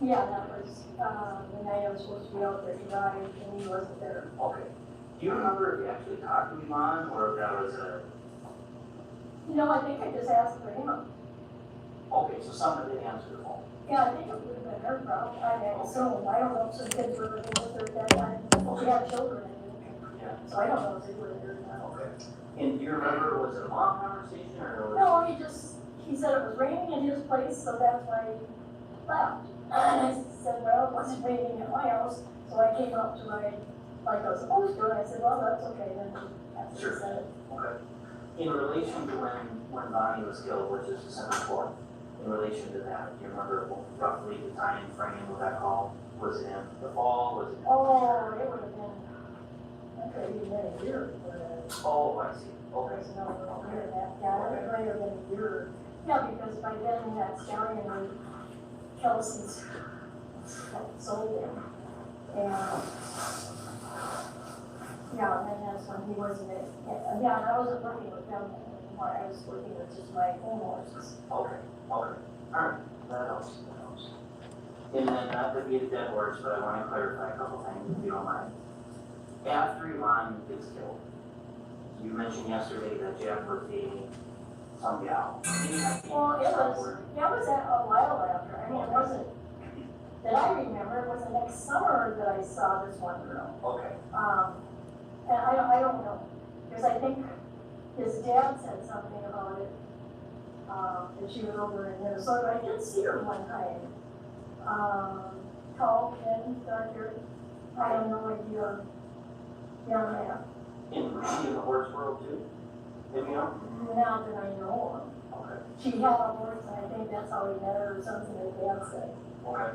Yeah, that was, the night I was supposed to be out there, he died, and he wasn't there. Okay. Do you remember if you actually talked to Yvonne, or if that was a... No, I think I just asked for him. Okay, so somebody didn't answer the phone. Yeah, I think it would have been her problem, I assume, I don't know if some kids were living with her at that time. She had children, I think. Yeah. So I don't know if they were there or not. Okay. And do you remember, was it a long conversation, or was No, he said it was raining in his place, so that's why he left. And I said, well, it wasn't raining at my house, so I came up to ride like I was supposed to, and I said, well, that's okay, then after he said it. Okay. In relation to when Bonnie was killed, which is December 4th, in relation to that, do you remember roughly the time frame of that call? Was it in the fall? Was it in Oh, it would have been, that could have even been a year before that. Oh, I see. Okay. There's no year that, yeah, it might have been a year. Yeah, because by then that stallion was Kelsey's sold him. And yeah, and then that's when he wasn't it. Yeah, and I wasn't working with them anymore. I was working with just my own horses. Okay. Okay. Alright. That helps. That helps. And then not to beat a dead horse, but I want to clarify a couple things if you don't mind. After Yvonne gets killed, you mentioned yesterday that Jack was dating some gal. Well, it was a while after. I mean, it wasn't that I remember. It was the next summer that I saw this one girl. Okay. And I don't know, because I think his dad said something about it, that she was over in Minnesota. I did see her one time. Tall, thin, dark hair. I have no idea. Young man. And was she in the horse world too? If you know? Not that I know of. Okay. She had a horse, and I think that's how he met her, or something like dad said. Okay.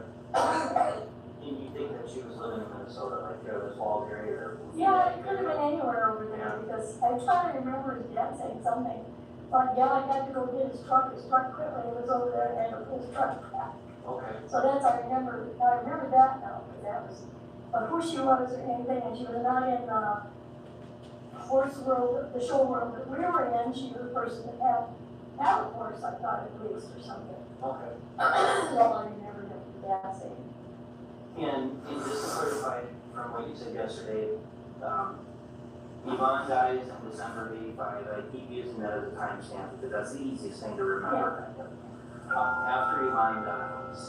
And you think that she was living in Minnesota, like this Falls area, or? Yeah, it could have been anywhere over there, because I try to remember his dad saying something. But yeah, I had to go get his truck quit when he was over there, and his truck back. Okay. So that's, I remember that now, but that was, but who she was or anything, and she was not in the horse world, the show world that we were in. She was a person that had a horse, I thought, at least, or something. Okay. Well, I remember that saying. And just to clarify from what you said yesterday, Yvonne dies in December of '85. I keep using that as a timestamp because that's the easiest thing to remember. Yeah. After Yvonne dies,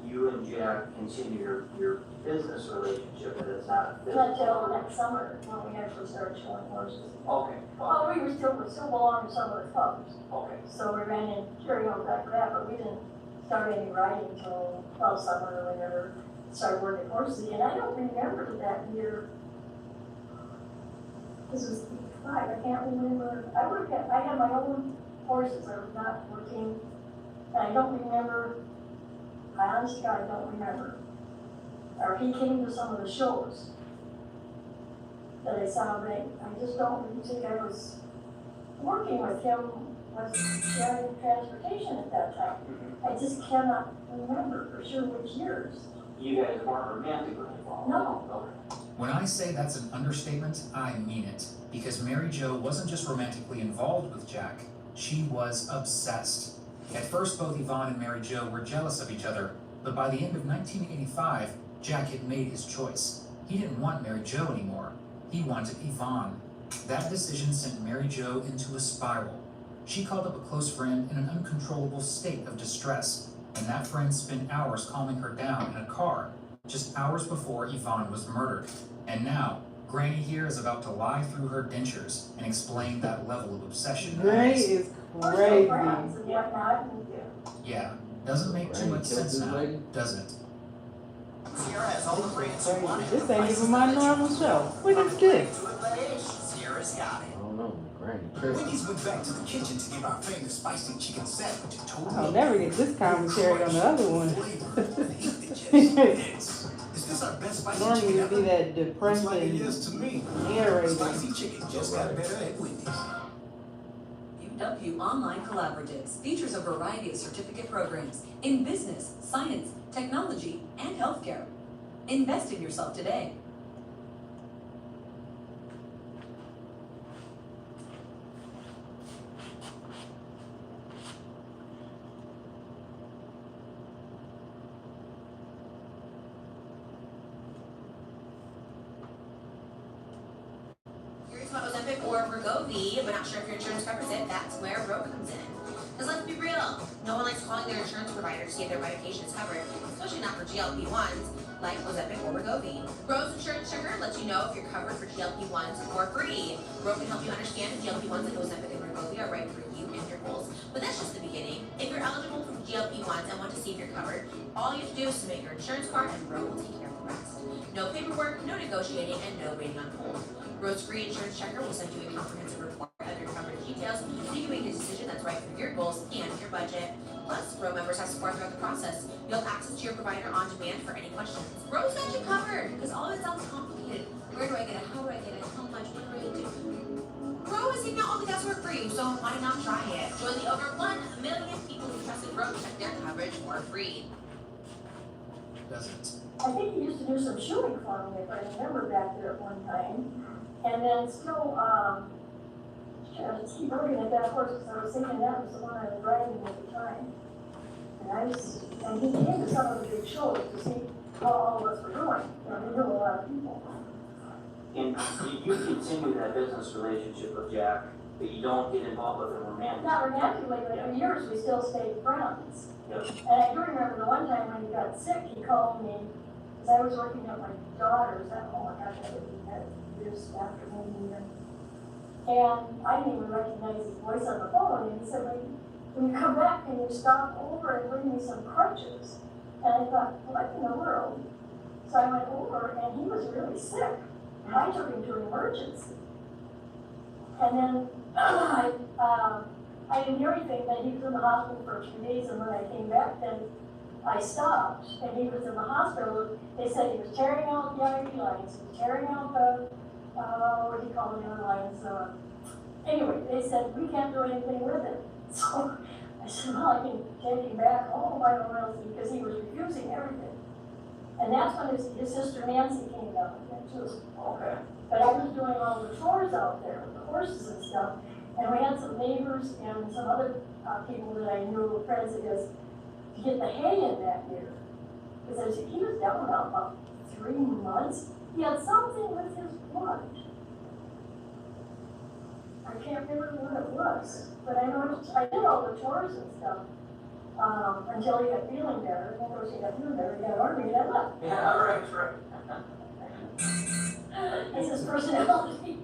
you and Jack continue your business relationship, but it's not Until next summer, when we actually started showing horses. Okay. Well, we still belonged to some of the clubs. Okay. So we ran in cheerios after that, but we didn't start any riding until summer or whenever started working horses. And I don't remember that year. This was '85. I can't remember. I had my own horses. I was not working. And I don't remember. I honestly, I don't remember. Or he came to some of the shows that I saw. But I just don't really think I was working with him. Was sharing transportation at that time. Mm-hmm. I just cannot remember for sure which years. You guys weren't romantically involved? No. Okay. When I say that's an understatement, I mean it. Because Mary Jo wasn't just romantically involved with Jack, she was obsessed. At first, both Yvonne and Mary Jo were jealous of each other, but by the end of 1985, Jack had made his choice. He didn't want Mary Jo anymore. He wanted Yvonne. That decision sent Mary Jo into a spiral. She called up a close friend in an uncontrollable state of distress, and that friend spent hours calming her down in a car, just hours before Yvonne was murdered. And now, Granny here is about to lie through her dentures and explain that level of obsession. Granny is crazy. Yeah, doesn't make too much sense now, does it? Sierra has all the brands you want. This ain't even my normal show. What is this? Sierra's got it. I don't know, Granny. Wendy's went back to the kitchen to give our famous spicy chicken sandwich a total. I'll never get this commentary on the other one. Is this our best spicy Normally chicken it'd be ever? that Looks like it depressing is to me. narrator. Spicy chicken just got better at Wendy's. UW Online Collaboratives features a variety of certificate programs in business, science, technology, and healthcare. Invest in yourself today. or Wegovy, but not sure if your insurance covers it, that's where Ro comes in. Because let's be real, no one likes calling their insurance provider to see if their medication is covered, especially not for GLP-1s, like Ozempic or Wegovy. Ro's Insurance Checker lets you know if you're covered for GLP-1s for free. Ro can help you understand if GLP-1s like Ozempic and Wegovy are right for you and your goals. But that's just the beginning. If you're eligible for GLP-1s and want to see if you're covered, all you have to do is submit your insurance card and Ro will take care of the rest. No paperwork, no negotiating, and no waiting on hold. Ro's free insurance checker will send you a comprehensive report of your coverage details so you can make a decision that's right for your goals and your budget. Plus, Ro members have support throughout the process. You'll have access to your provider on demand for any questions. Ro's got you covered, because all of it sounds complicated. Where do I get it? How do I get it? How much? What do I do? Ro is taking out all the guesswork for you, so why not try it? Join the over 1 million people who trusted Ro to check their coverage for free. Doesn't. I think he used to do some shooting for me, if I remember back there at one time. And then still, keep looking at that horse, because I was thinking that was the one I was riding at the time. And he came to some of the big shows to see how all of us were doing. You know, he knew a lot of people. And you continue that business relationship with Jack, but you don't get involved with him romantically. Not romantically, but for years we still stayed friends. Yep. And I do remember the one time when he got sick, he called me, because I was working at my daughter's, oh my gosh, I would be had years after me even. And I didn't even recognize his voice on the phone, and he said, when you come back, can you stop over and bring me some crutches? And I thought, what in the world? So I went over, and he was really sick. I took him to an emergency. And then I didn't hear anything, then he was in the hospital for a few days, and when I came back, then I stopped, and he was in the hospital. They said he was tearing out the IV lines, he was tearing out the, what do you call the other lines? Anyway, they said, we can't do anything with it. So I said, well, I can take him back home, I don't know, because he was refusing everything. And that's when his sister Nancy came down, and she was, Okay. but I was doing all the chores out there, with the horses and stuff. And we had some neighbors and some other people that I knew, friends of his, to get the hay in that year. Because he was down about 3 months. He had something with his blood. I can't remember what it was, but I know I did all the chores and stuff until he got feeling better. And of course, he got feeling better, he got ornery, and I left. Yeah, right. That's his personality.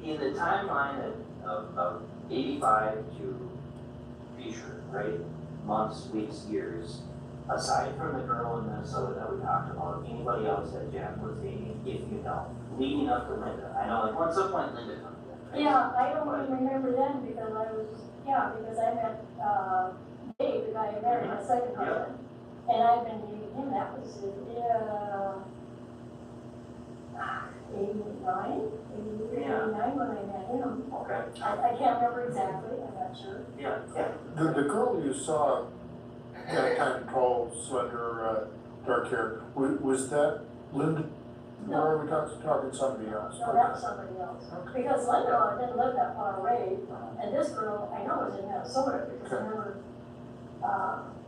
In the timeline of 85 to future, right? Months, weeks, years, aside from the girl in Minnesota that we talked about, anybody else that Jack was dating, if you know, leading up to Linda? I know, like, at some point Linda comes in, right? Yeah, I don't even remember then because because I met Dave, the guy I married, my second husband. And I've been dating him, that was 89 when I met him. Okay. I can't remember exactly, I'm not sure. Yeah. The girl you saw, that kind of tall, slender, dark hair, was that Linda? No. Or are we talking somebody else? No, that was somebody else. Because Linda didn't live that far away, and this girl, I know was in Minnesota, because I remember,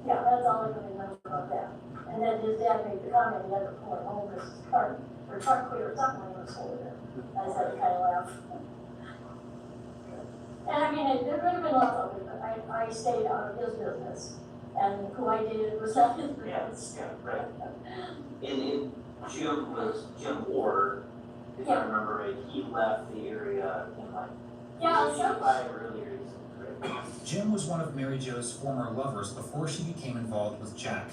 that's all I can remember about that. And then his dad made the comment, he had to pull it home, because his car, or truck clear or something when he was holding it. I said, kind of laugh. And I mean, there could have been lots of it, but I stayed out of his business, and who I dated was not his business. Yeah, right. And Jim Ward, if I remember right, he left the area in like 85 earlier years, right? Jim was one of Mary Jo's former lovers before she became involved with Jack.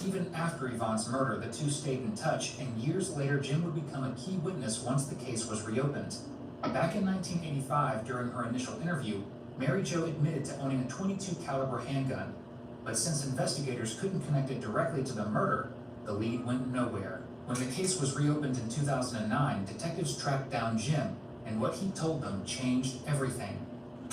Even after Yvonne's murder, the two stayed in touch, and years later, Jim would become a key witness once the case was reopened. Back in 1985, during her initial interview, Mary Jo admitted to owning a .22 caliber handgun, but since investigators couldn't connect it directly to the murder, the lead went nowhere. When the case was reopened in 2009, detectives tracked down Jim, and what he told them changed everything.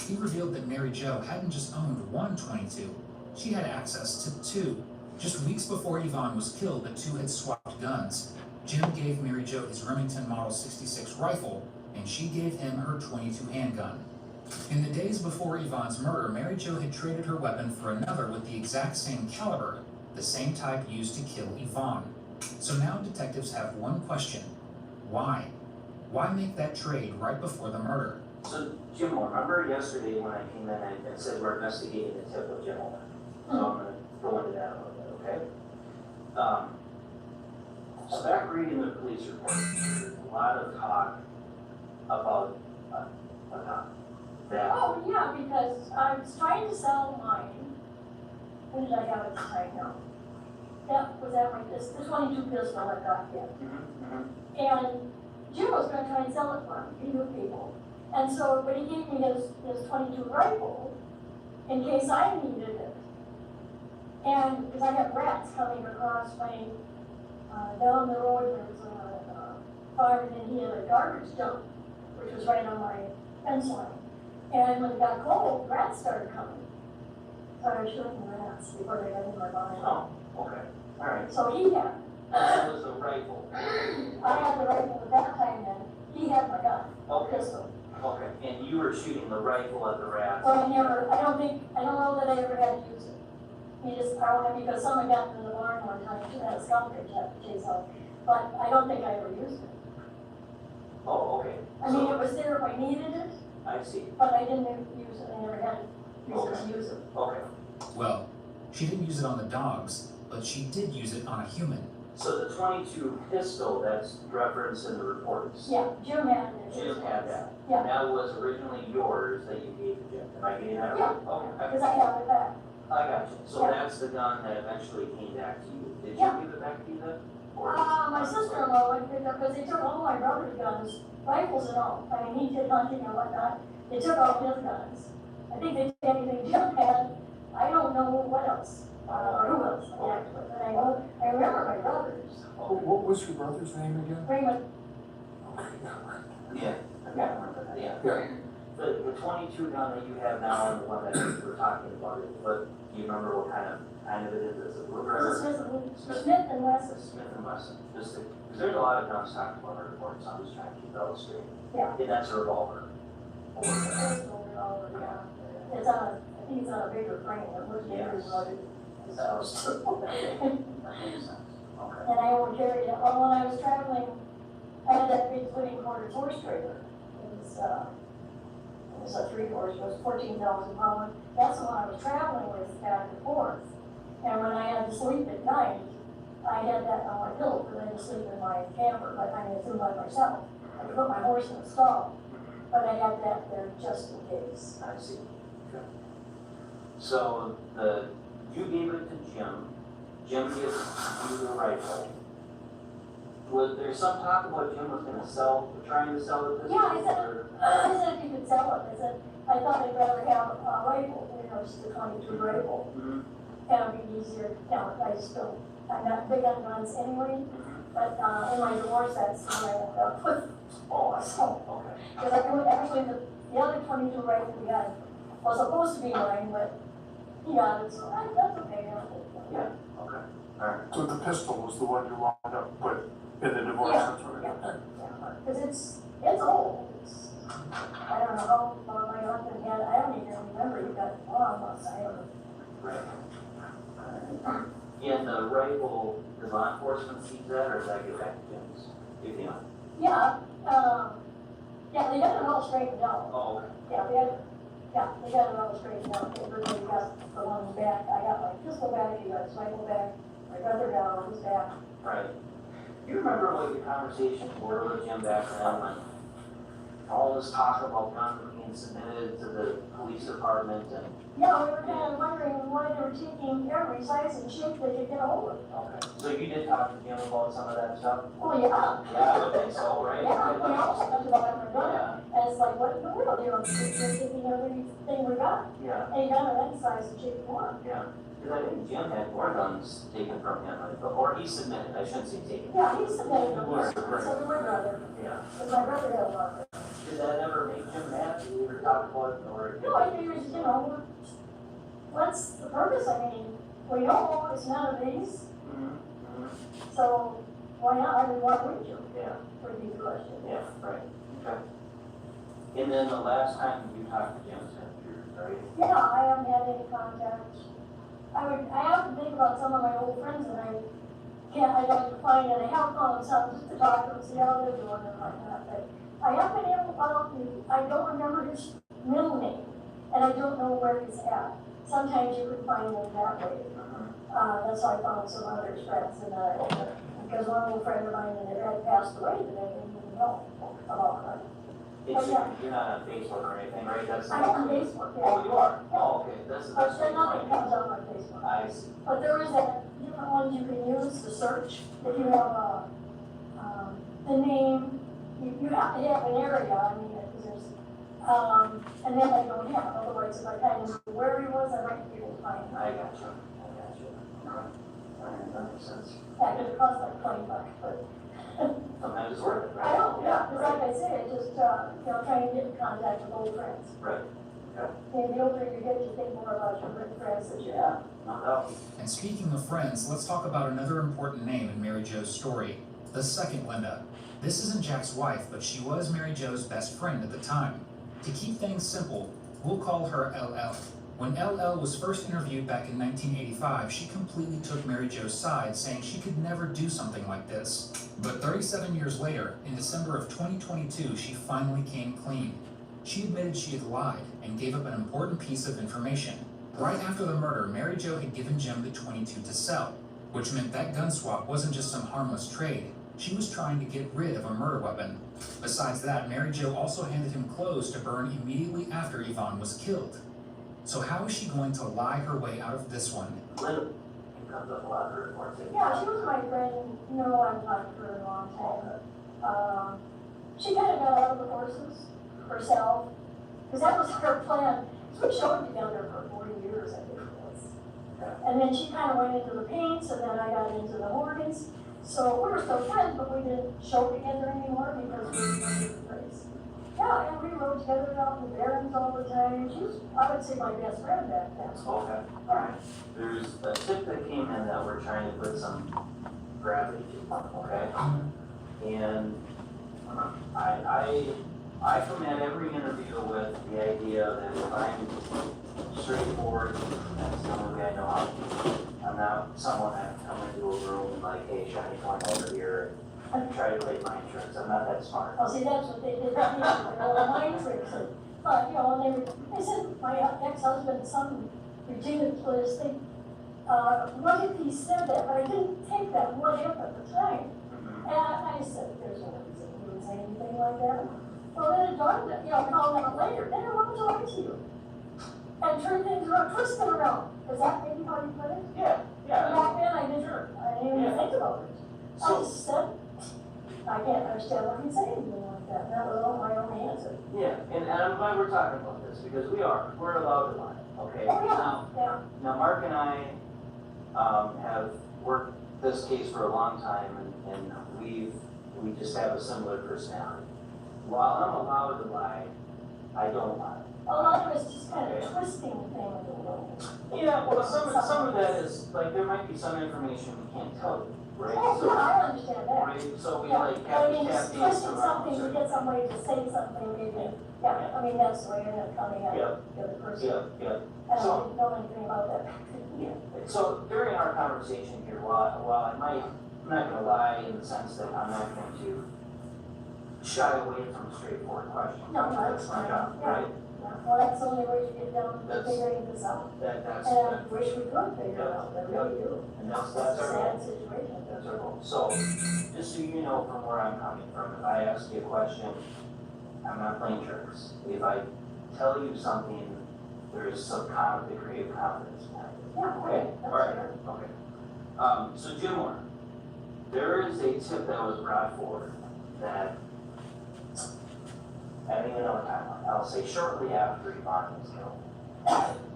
He revealed that Mary Jo hadn't just owned one .22, she had access to 2. Just weeks before Yvonne was killed, the two had swapped guns. Jim gave Mary Jo his Remington Model 66 rifle, and she gave him her .22 handgun. In the days before Yvonne's murder, Mary Jo had traded her weapon for another with the exact same caliber, the same type used to kill Yvonne. So now detectives have one question: why? Why make that trade right before the murder? So, Jim, remember yesterday when I came in and said we're investigating the tip of Jim Olin? So I'm gonna go into that a little bit, okay? So back reading the police report, there's a lot of talk about that. Oh, yeah, because I was trying to sell mine. When did I have it this time now? That was that like this, the 22 pistol I got yet. And Jim was gonna try and sell it for me, he knew people. And so, but he gave me his 22 rifle in case I needed it. And, because I have rats coming across my, down the road, there's a farm, and he had a garbage dump, which was right on my fence line. And when it got cold, rats started coming. So I was shooting the rats before they got in my body. Oh, okay, all right. So he had, That was the rifle. I had the rifle at that time then, he had my gun, Okay, pistol. okay, and you were shooting the rifle at the rats? Well, I don't know that I ever had to use it. Because someone got into the barn one time, she had a skunk they had to chase out, but I don't think I ever used it. Oh, okay. I mean, it was there if I needed it, I see, but I didn't use it, I never had to use it. okay. Well, she didn't use it on the dogs, but she did use it on a human. So the 22 pistol that's referenced in the reports? Yeah, Jim had it. Jim had that? Yeah. And that was originally yours that you gave to Jim, am I getting that right? Yeah. Okay, Because I have it back. I got you, so Yeah. that's the gun that eventually came back to you, did you Yeah. give it back to you then? Or- My sister-in-law went pick up, because they took all my brother's guns, rifles and all. I mean, he did hunting and whatnot. They took all his guns. I think they took anything Jim had. I don't know what else, or who else, actually, but I remember my brothers. What was your brother's name again? Raymond, Okay, yeah, right. Yeah, I got remember that, yeah. Yeah. The 22 gun that you have now and the one that you were talking about, but do you remember what kind of it is? Is it Smith and Wesson. Smith and Wesson, just because there's a lot of guns talked about in our reports, I'm just trying to keep that all straight. Yeah. And that's a revolver. It's on I think it's on a bigger frame, it looks bigger than what it is. That was, that makes sense, okay. And I only carried it, well, when I was traveling, I had that big living quarters horse trailer. It was a 3-horse, it was 14,000 pounds. That's the one I was traveling with back and forth. And when I had to sleep at night, I had that on my pillow, because I had to sleep in my camper, but I had to by myself. I put my horse in the stall, but I had that there just in case. I see. Okay. So you gave it to Jim. Jim gives you the rifle. Was there some talk about Jim was trying to sell it? Yeah, I said if you could sell it, I thought I'd rather have a rifle, just the 22 rifle. Mm-hmm. And it'd be easier, I'm not big on guns anyway, but in my divorce, that's what I ended up with. Okay. Because actually, the other 22 rifle we had was supposed to be mine, but he got it, so that's okay. Yeah, okay, all right. So the pistol was the one you wound up with in the divorce, Yeah, that's right? Okay. Because it's old. I don't know how long my husband had, I don't even remember, he got long, I don't know. Right. And the rifle, does law enforcement see that, or does that get back to Jim's? If you know. Yeah, they got it all straightened out. Oh, okay. They got it all straightened out. Everybody got the one back. I got my pistol back, he got his rifle back, my brother got all his back. Right. You remember what your conversations were with Jim back then, when all this talk about guns were being submitted to the police department and? Yeah, we were kind of wondering why they were taking every size and shape they could get a hold of. Okay, so you did talk to Jim about some of that stuff? Oh, yeah. Yeah, I would think so, right? Yeah, we also talked about my brother. Yeah, And it's like, what in the world, they're taking everything we got. yeah, And you got it any size and shape you want. yeah. Because I think Jim had more guns taken from him, or he submitted, I shouldn't say taken. Yeah, he submitted them, Right, so right. did my brother. Yeah. But my brother had a lot. Did that ever make Jim mad? Did you ever talk about it, or? No, I figured, what's the purpose? I mean, we know it's none of these, so why not? I mean, why wouldn't you? Yeah, Would be the question. yeah, right, okay. And then the last time you talked to Jim, right? Yeah, I haven't had any contact. I have to think about some of my old friends and I'd like to find, and I have called some just to talk to them, see how they're doing and like that, but I have been able, I don't remember his middle name, and I don't know where he's at. Sometimes you can find him that way. That's how I found some other friends, and because one little friend of mine that had passed away that I didn't even know about her. It's, yeah. you're not on Facebook or anything, right? That's I'm on Facebook, yeah. Oh, you are? Oh, okay, that's But what then you nothing want. comes up on Facebook. I see. But there is different ones you can use to search. If you have the name, you have to have an area, I mean, because there's, and then I don't have, otherwise if I kind of knew where he was, I might be able to find him. I got you. Alright, that makes sense. Yeah, it could cost like $20, but. Sometimes it's worth it, right? I know, yeah, because like I said, it's just, trying to get in contact with old friends. Right. And the older you get, you think more about your good friends that you have. No doubt. And speaking of friends, let's talk about another important name in Mary Jo's story, the second Linda. This isn't Jack's wife, but she was Mary Jo's best friend at the time. To keep things simple, we'll call her LL. When LL was first interviewed back in 1985, she completely took Mary Jo's side, saying she could never do something like this. But 37 years later, in December of 2022, she finally came clean. She admitted she had lied and gave up an important piece of information. Right after the murder, Mary Jo had given Jim the .22 to sell, which meant that gun swap wasn't just some harmless trade. She was trying to get rid of a murder weapon. Besides that, Mary Jo also handed him clothes to burn immediately after Yvonne was killed. So how is she going to lie her way out of this one? Linda comes up a lot of her reports. Yeah, she was my friend, I've talked to her a long time. She kind of got out of the horses herself, because that was her plan. We showed together for 40 years, I think it was. And then she kind of went into the paints, and then I got into the organs. So we were still friends, but we didn't show together anymore because we were in different place. Yeah, and we rode together out in the Barrens all the time. She was, I would say, my best friend back then. Okay, alright. There's a tip that came in that we're trying to put some gravity to, okay? And I come at every interview with the idea that if I'm straightforward, that's the only way I know how to be. I'm not someone that come into a room like, hey, shiny point over here, and try to play mind tricks. I'm not that smart. Oh, see, that's what they did, all mind tricks. But, and they said, my ex-husband, some ridiculous thing, what if he said that, but I didn't take that what if at the time. And I said, there's no reason he would say anything like that. Well, then it dawned, found out later, then I wanted to lie to you. And turn things around, twist them around. Is that maybe how you put it? Yeah, yeah. Back then, I didn't even think about it. I just said, I can't understand why he'd say anything like that. That was all my own answer. Yeah, and I'm glad we're talking about this, because we're allowed to lie, okay? Oh, yeah. Now Mark and I, have worked this case for a long time, and we just have a similar personality. While I'm allowed to lie, I don't lie. A lot of it's just kind of twisting things a little. Yeah, well, some of that is, like, there might be some information we can't tell you, right? Oh, So, yeah, I understand that. right, so we Yeah, like but have I to mean, tap just these twisting around. something to get somebody to say something, maybe, yeah, I mean, that's the way you're not coming at Yeah. the other person. Yeah. And I So- didn't know anything about that. So during our conversation here, while I'm not gonna lie in the sense that I'm not going to shy away from straightforward questions. No, that's my fine. job, Yeah. right? Well, that's the only way to get down to That's- figuring this out. That's, And I wish we could figure it out, I really do. and It's that's a our sad goal. situation. That's our goal. So, just so you know from where I'm coming from, if I ask you a question, I'm not playing tricks. If I tell you something, there's some degree of confidence behind it. Yeah, Okay, that's all right, fair. okay. So Jim Warner, there is a tip that was brought forward that, I don't even know the timeline, I'll say shortly after Yvonne was killed.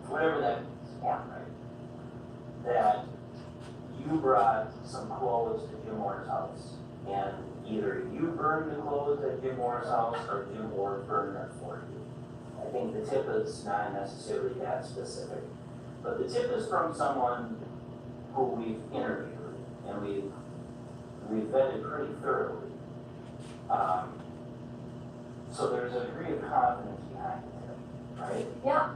Whatever that means. Yeah. Right? That you brought some clothes to Jim Warner's house, and either you burned the clothes at Jim Warner's house, or Jim Warner burned them for you. I think the tip is not necessarily that specific, but the tip is from someone who we've interviewed, and we've vetted pretty thoroughly. So there's a degree of confidence behind the tip, right? Yeah,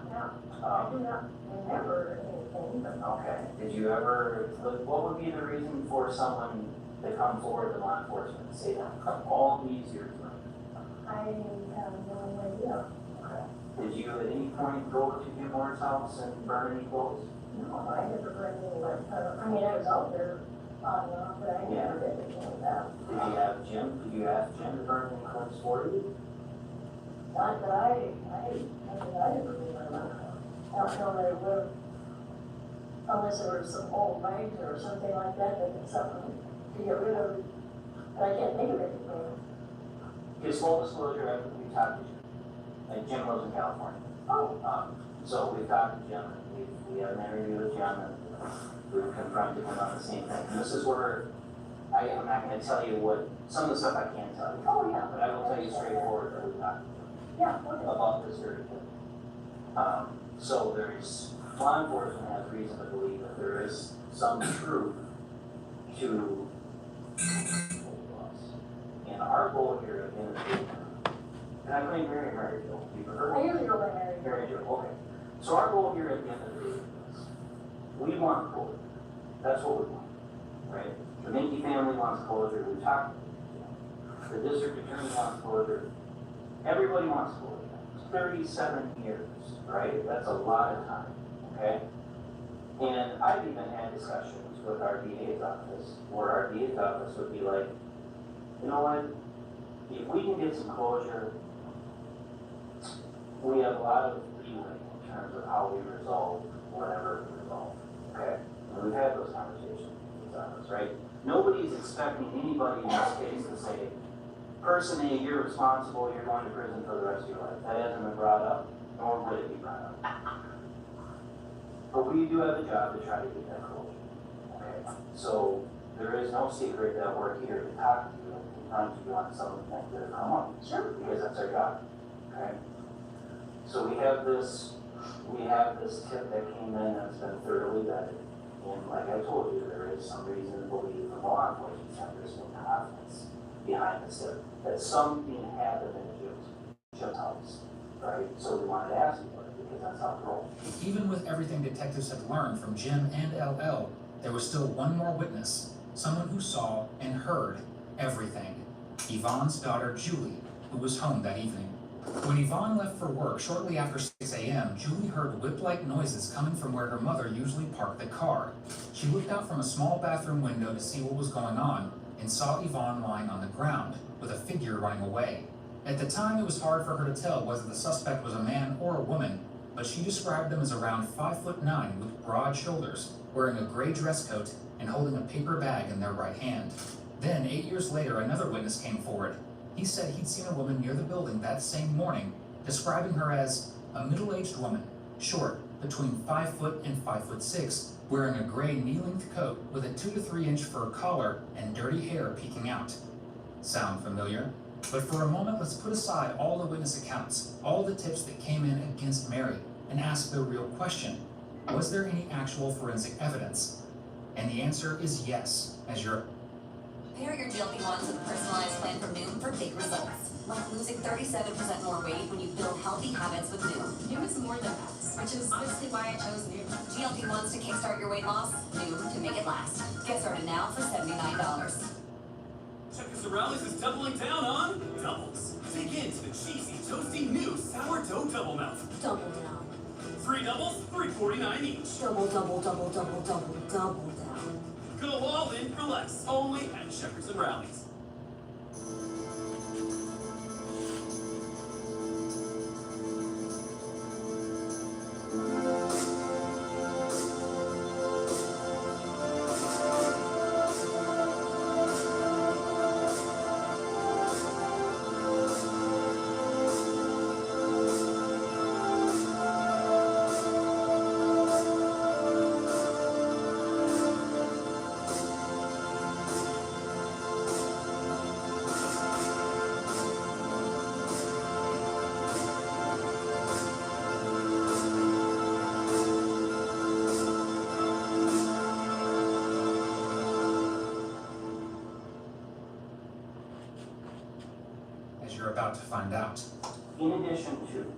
I do not remember anything, but Okay, did you ever, what would be the reason for someone to come forward to law enforcement and say that all these years later? I I have no idea. Okay. Did you at any point go to Jim Moore's house and burn any clothes? No, I never burned any like, I mean, I was out there on and off, but I never did anything like that. Did you ask Jim to burn any clothes for you? Not that I mean, I never remember. I don't know that it would, unless there was some old rags or something like that, that it's something to get rid of. But I can't think of anything. His full disclosure, after we talked to Jim, and Jim lives in California. Oh, So we've talked to Jim, and we had an interview with Jim, and we've confronted him on the same thing. And this is where, I'm not gonna tell you what, some of the stuff I can't tell you. oh, yeah. But I will tell you straightforward that we talked to Jim Yeah, okay. about this very thing. So there's, law enforcement has reason to believe that there is some truth to us. And our goal here at the end of the day, and I'm going Mary Jo, you've heard? I usually go by Mary. Mary Jo, okay. So our goal here at the end of the day is, we want closure. That's what we want, right? The Minky family wants closure, we talked, the district attorney wants closure, everybody wants closure. 37 years, right? That's a lot of time, okay? And I've even had discussions with our DA's office, where our DA's office would be like, you know what? If we can get some closure, we have a lot of leeway in terms of how we resolve whatever we resolve, okay? And we've had those conversations with the office, right? Nobody's expecting anybody in this case to say, person A, you're responsible, you're going to prison for the rest of your life. That hasn't been brought up, nor would it be brought up. But we do have a job to try to get that closure, okay? So there is no secret that we're here to talk to you and confront you on some of the things that are going on. Sure. Because that's our job, okay? So we have this tip that came in that's been thoroughly vetted. And like I told you, there is some reason to believe from law enforcement that there's some confidence behind this tip, that something happened in Jim's house, right? So we wanted to ask you about it because that's how it rolls. Even with everything detectives had learned from Jim and LL, there was still one more witness, someone who saw and heard everything. Yvonne's daughter, Julie, who was home that evening. When Yvonne left for work shortly after 6 a.m., Julie heard whip-like noises coming from where her mother usually parked the car. She looked out from a small bathroom window to see what was going on and saw Yvonne lying on the ground with a figure running away. At the time, it was hard for her to tell whether the suspect was a man or a woman, but she described him as around 5'9" with broad shoulders, wearing a gray dress coat and holding a paper bag in their right hand. Then, 8 years later, another witness came forward. He said he'd seen a woman near the building that same morning, describing her as a middle-aged woman, short, between 5 foot and 5'6", wearing a gray knee-length coat with a 2 to 3 inch fur collar and dirty hair peeking out. Sound familiar? But for a moment, let's put aside all the witness accounts, all the tips that came in against Mary, and ask the real question. Was there any actual forensic evidence? And the answer is yes, as you're... Pair your GLP-1s with a personalized plan from Noom for big results. Like losing 37% more weight when you build healthy habits with Noom. Noom is more than that, which is honestly why I chose Noom. GLP-1s to kickstart your weight loss, Noom to make it last. Get started now for $79. Checkers Rallies is doubling down on doubles. Dig into the cheesy, toasty new sourdough double melt. Double down. 3 doubles, $3.49 each. Double, double, double, double, double, double down. Go all in for less, only at Checkers and Rallies. About to find out. In addition to,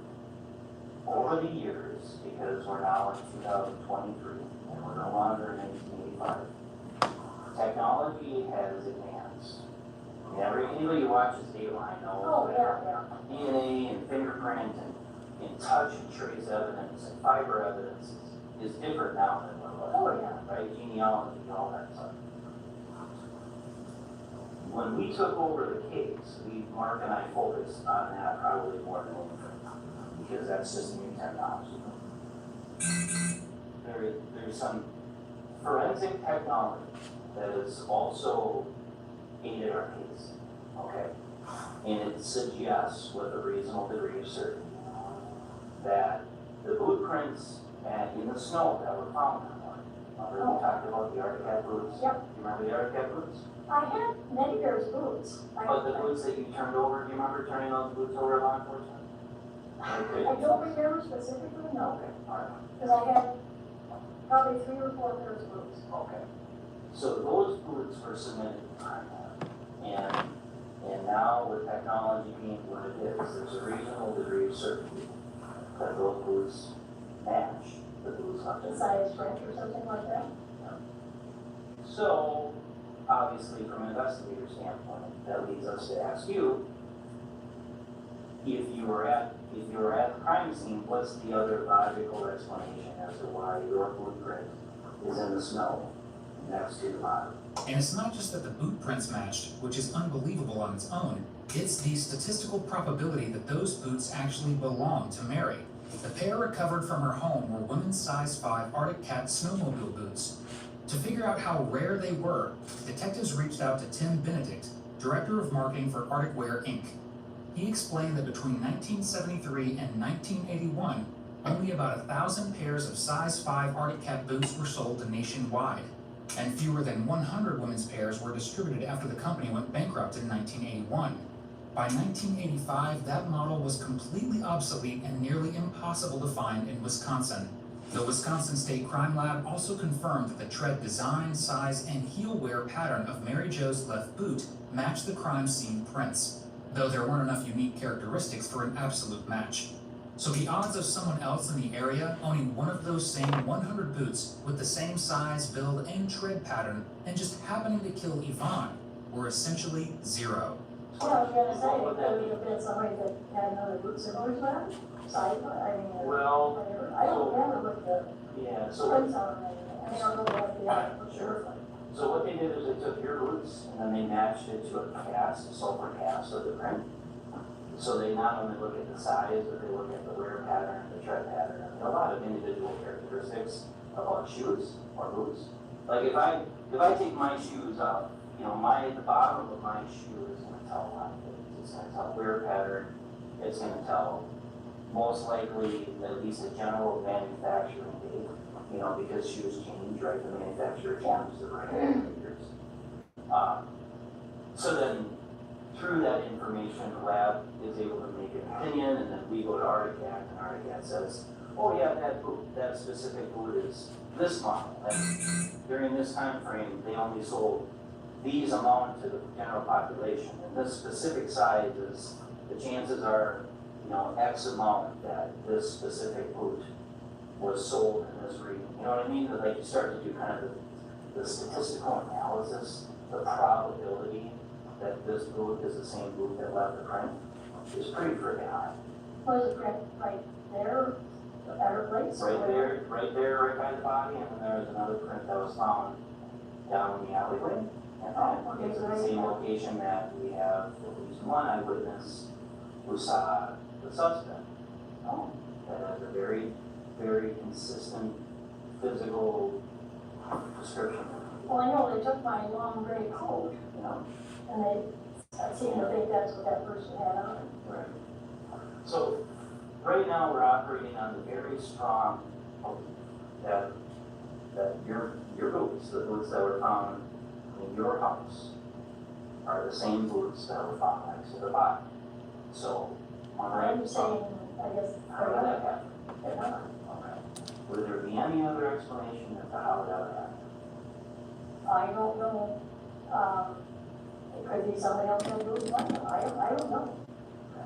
over the years, because we're now in 2023, and we're no longer in 1985, technology has advanced Anybody who watches Dateline knows Oh, that yeah. DNA and fingerprint and touch and trace evidence and fiber evidence is different now than what it was. Oh, yeah. Right, genealogy, all that stuff. When we took over the case, Mark and I focused on that probably more than anything, because that's just new technology. There's some forensic technology that has also aided our case, okay? And it suggests with a reasonable degree of certainty that the blueprints in the snow that were found that morning, remember we talked about the Arctic Cat boots? Yep. You remember the Arctic Cat boots? I had many pairs of boots. But the boots that you turned over, do you remember turning those boots over to law enforcement? I don't remember specifically, no, because I had probably 3 or 4 pairs of boots. Okay. So those boots were submitted to crime lab. And now with technology being what it is, there's a reasonable degree of certainty that those boots match the boots left in the Size French or something like that. So, obviously, from an investigator standpoint, that leads us to ask you, if you were at the crime scene, what's the other logical explanation as to why your blueprint is in the snow next to the body? And it's not just that the boot prints matched, which is unbelievable on its own, it's the statistical probability that those boots actually belong to Mary. The pair recovered from her home were women's size 5 Arctic Cat snowmobile boots. To figure out how rare they were, detectives reached out to Tim Benedict, director of marketing for Arctic Wear Inc. He explained that between 1973 and 1981, only about 1,000 pairs of size 5 Arctic Cat boots were sold nationwide, and fewer than 100 women's pairs were distributed after the company went bankrupt in 1981. By 1985, that model was completely obsolete and nearly impossible to find in Wisconsin. The Wisconsin State Crime Lab also confirmed that the tread design, size, and heel wear pattern of Mary Jo's left boot matched the crime scene prints, though there weren't enough unique characteristics for an absolute match. So the odds of someone else in the area owning one of those same 100 boots with the same size, build, and tread pattern and just happening to kill Yvonne were essentially zero. Well, I was gonna say, it could have been somebody that had another boots in his lap, side, Well, whatever. I don't remember what the yeah, so prints are, I don't know what they are, for sure. So what they did is they took your boots and then they matched it to a cast, a sulfur cast of the print. So they not only look at the size, but they look at the wear pattern, the tread pattern, and a lot of individual characteristics about shoes or boots. Like if I take my shoes off, you know, the bottom of my shoe is gonna tell a lot of things. It's gonna tell wear pattern, it's gonna tell most likely at least a general manufacturing date, you know, because shoes change, right? The manufacturer changes the right years. So then through that information, the lab is able to make an opinion, and then we go to Arctic Cat, and Arctic Cat says, oh yeah, that specific boot is this model. And during this time frame, they only sold these amount to the general population, and this specific size is, the chances are, you know, X amount that this specific boot was sold in this region. You know what I mean? That like you start to do kind of the statistical analysis, the probability that this boot is the same boot that left the print is pretty freaking high. Was the print right there, the better place? Right there, right by the body, and then there was another print that was found down in the alleyway. And that is the same location that we have at least one eyewitness who saw the suspect. Oh. That has a very, very consistent physical description. Well, I know they took my long gray coat, You know? and I seem to think that's what that person had on. Right. So, right now we're operating on the very strong hope that your boots, the boots that were found in your house, are the same boots that were found next to the body. So, I'm saying, I guess, how did that happen? they're not. Okay. Would there be any other explanation as to how that happened? I don't know, it could be somebody else that goes by, I don't know.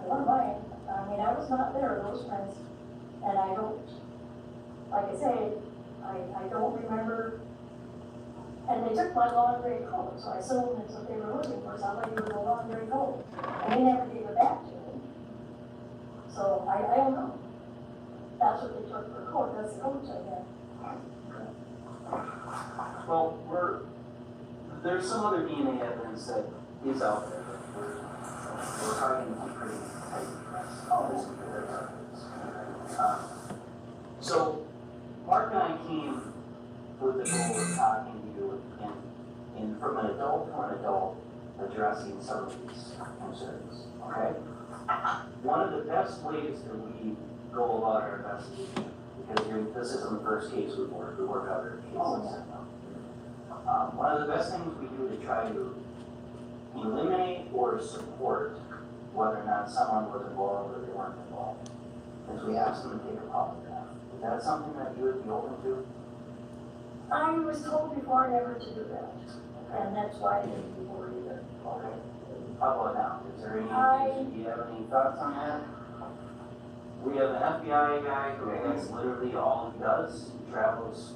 One mine, I mean, I was not there, those friends, and I don't, like I say, I don't remember And they took my lawn gray coat, so I assumed that's what they were looking for, somebody with a lawn gray coat. And they never gave it back to me. So I don't know. That's what they took for coat, that's the coat I had. Well, there's some other DNA evidence that is out there, but we're talking to pretty tight press. So, Mark and I came with the goal of talking to you and from an adult to an adult, addressing some of these concerns, okay? One of the best ways that we go about our investigation, because this isn't the first case we work other cases. One of the best things we do to try to eliminate or support whether or not someone was involved or they weren't involved is we ask them to take a polygraph. Is that something that you would be open to? I was told before never to do that, and that's why I didn't before either. Okay. How about now? Is there any, do you have any thoughts on that? We have an FBI guy who that's literally all he does. He travels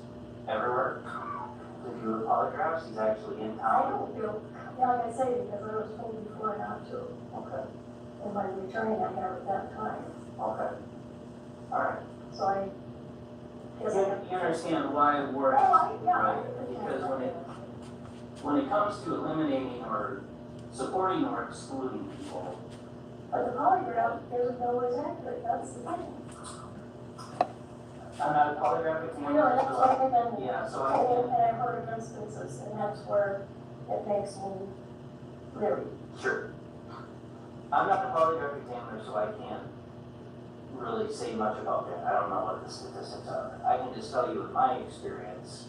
everywhere to do the polygraphs. He's actually in I town. don't feel, yeah, like I say, because I was told before not to. Okay. In my returning, I have at that time, Okay. All right. so I guess I have. You understand why we're right? Because when it comes to eliminating or supporting or excluding people, But the polygraph isn't always accurate, that's the thing. I'm not a polygraph You know, that's examiner, what I've been yeah, so I told, can, and I've heard of instances, and that's where it makes me leery. sure. I'm not a polygraph examiner, so I can't really say much about that. I don't know what the statistics are. I can just tell you in my experience,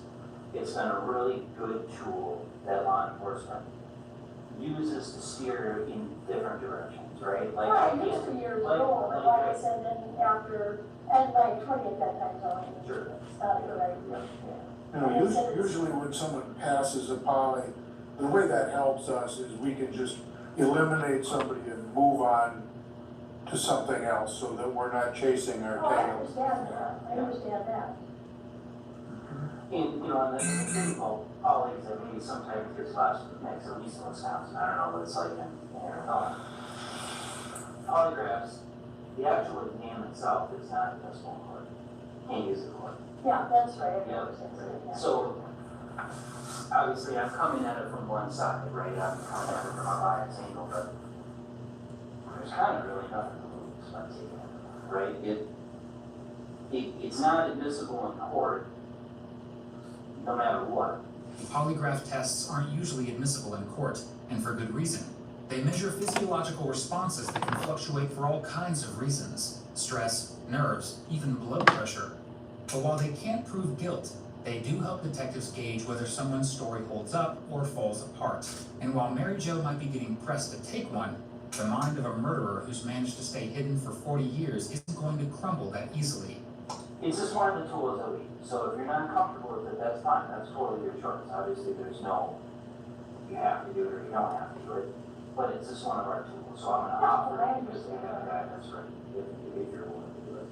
it's been a really good tool that law enforcement uses to steer in different directions, right? Like, Well, I it used can't- to years like- ago, but like like I- I said, then after, and like 20 at that time, so Sure. it's not a good idea, You know, usually when someone passes a poly, the way that helps us is we can just eliminate somebody and move on to something else so that we're not chasing our Oh, I tails. understand that, I understand that. And, you know, and the thing about polys, I mean, sometimes gets lost in the mix, at least in Wisconsin, I don't know what it's like in Arizona. Polygraphs, the actual exam itself is not admissible in court, can't use it in court. Yeah, that's right, I Yeah. understand that, yeah. So, obviously, I'm coming at it from one side, right, I'm coming at it from a bias angle, but there's kind of really nothing to lose by taking it, right? It's not admissible in court, no matter what. Polygraph tests aren't usually admissible in court, and for good reason. They measure physiological responses that can fluctuate for all kinds of reasons: stress, nerves, even blood pressure. But while they can't prove guilt, they do help detectives gauge whether someone's story holds up or falls apart. And while Mary Jo might be getting pressed to take one, the mind of a murderer who's managed to stay hidden for 40 years isn't going to crumble that easily. It's just one of the tools that we use, so if you're not comfortable with it, that's fine, that's totally your choice. Obviously, there's no, you have to do it or you don't have to do it, but it's just one of our tools, so I'm gonna offer it because we have guidance for if you're willing to do it.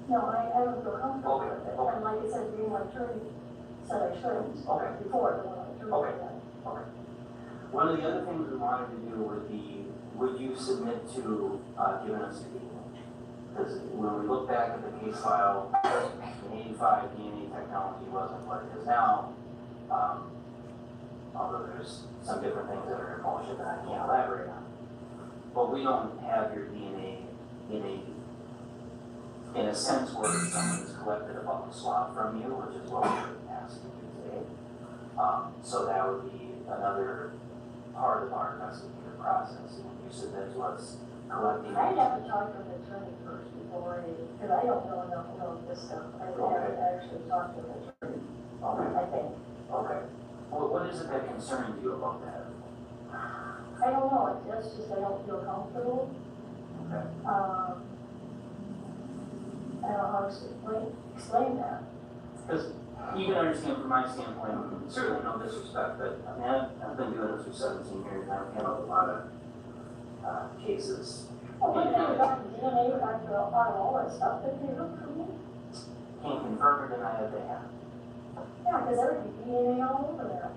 No, I don't feel comfortable Okay, with it, okay. and like I said, being my attorney said I shouldn't. Okay. Before, the one attorney Okay. said that. Okay. One of the other things we wanted to do would be, would you submit to giving us a DNA? Because when we look back at the case file, in 85, DNA technology wasn't what it is now. Although there's some different things that are in motion that I can't elaborate on. But we don't have your DNA in a sense where someone has collected a bubble swab from you, which is what we're asking you today. So that would be another part of our investigative process. And you said that was collecting. I haven't talked to an attorney first before, because I don't know enough about this stuff. I haven't actually talked to an attorney, Okay, I think. okay. Well, what is it that concerns you about that? I don't know, it's just I don't feel comfortable. Okay. I don't know how to explain that. Because you can understand from my standpoint, certainly no disrespect, but I mean, I've been doing this for 17 years and I've handled a lot of cases. Well, one thing about the DNA, after all that stuff that they look for me, Can't confirm or deny that they have. yeah, because there would be DNA all over there.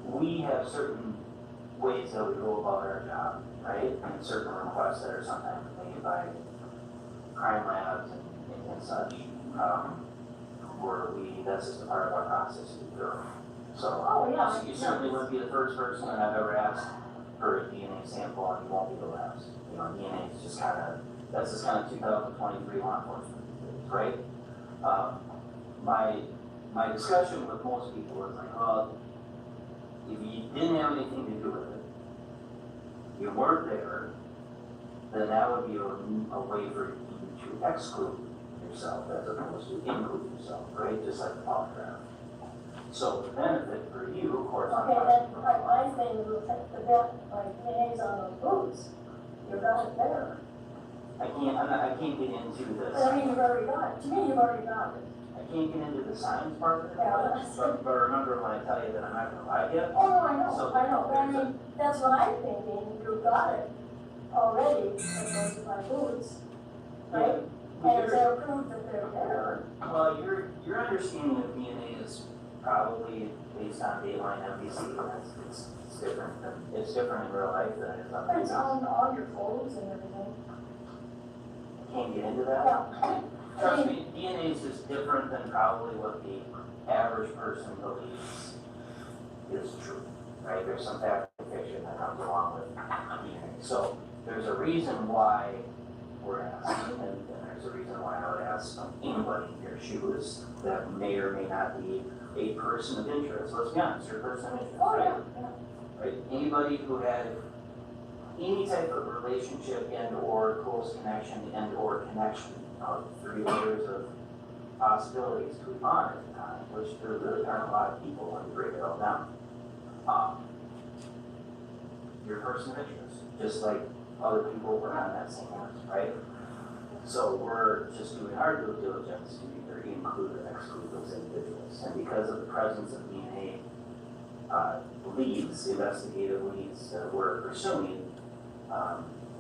we have certain ways that we go about our job, right? And certain requests that are sometimes made by crime labs and such, that's just a part of our process we go. So, Oh, yeah. you certainly wouldn't be the first person that I've ever asked for a DNA sample, and you won't be the last. You know, DNA is just that's just kind of 2023 law enforcement, right? My discussion with most people was like, well, if you didn't have anything to do with it, you weren't there, then that would be a way for you to exclude yourself as opposed to include yourself, right? Just like the polygraph. So the benefit for you, of course. Okay, then my thing is the bet, like DNA's on those boots. You're not there. I can't get into But this. I mean, you've already got it. To me, you've already got it. I can't get into the science part of it, Yeah. but remember when I tell you that I'm not gonna lie to you? Oh, no, I know, So I know. But I there's a- mean, that's what I'm thinking. You've got it already, because of my boots, right? And if they're proof that they're there. Well, your understanding of DNA is probably based on Dateline MVC, and it's different it's different in real life than it is on But it's TV. on all your photos and everything. Can't get into that. Yeah. Trust me, DNA is just different than probably what the average person believes is true, right? There's some fact and fiction that comes along with DNA. So there's a reason why we're asking, and there's a reason why I would ask anybody in your shoes that may or may not be a person of interest. Let's be honest, you're a person of interest, Oh, right? yeah, yeah. Right? Anybody who had any type of relationship and or close connection and or connection, 3 layers of possibilities to be on at the time, which there really aren't a lot of people when you break it all down. You're a person of interest, just like other people were on that same list, right? So we're just doing our due diligence to either include or exclude those individuals. And because of the presence of DNA leads, investigative leads that we're pursuing,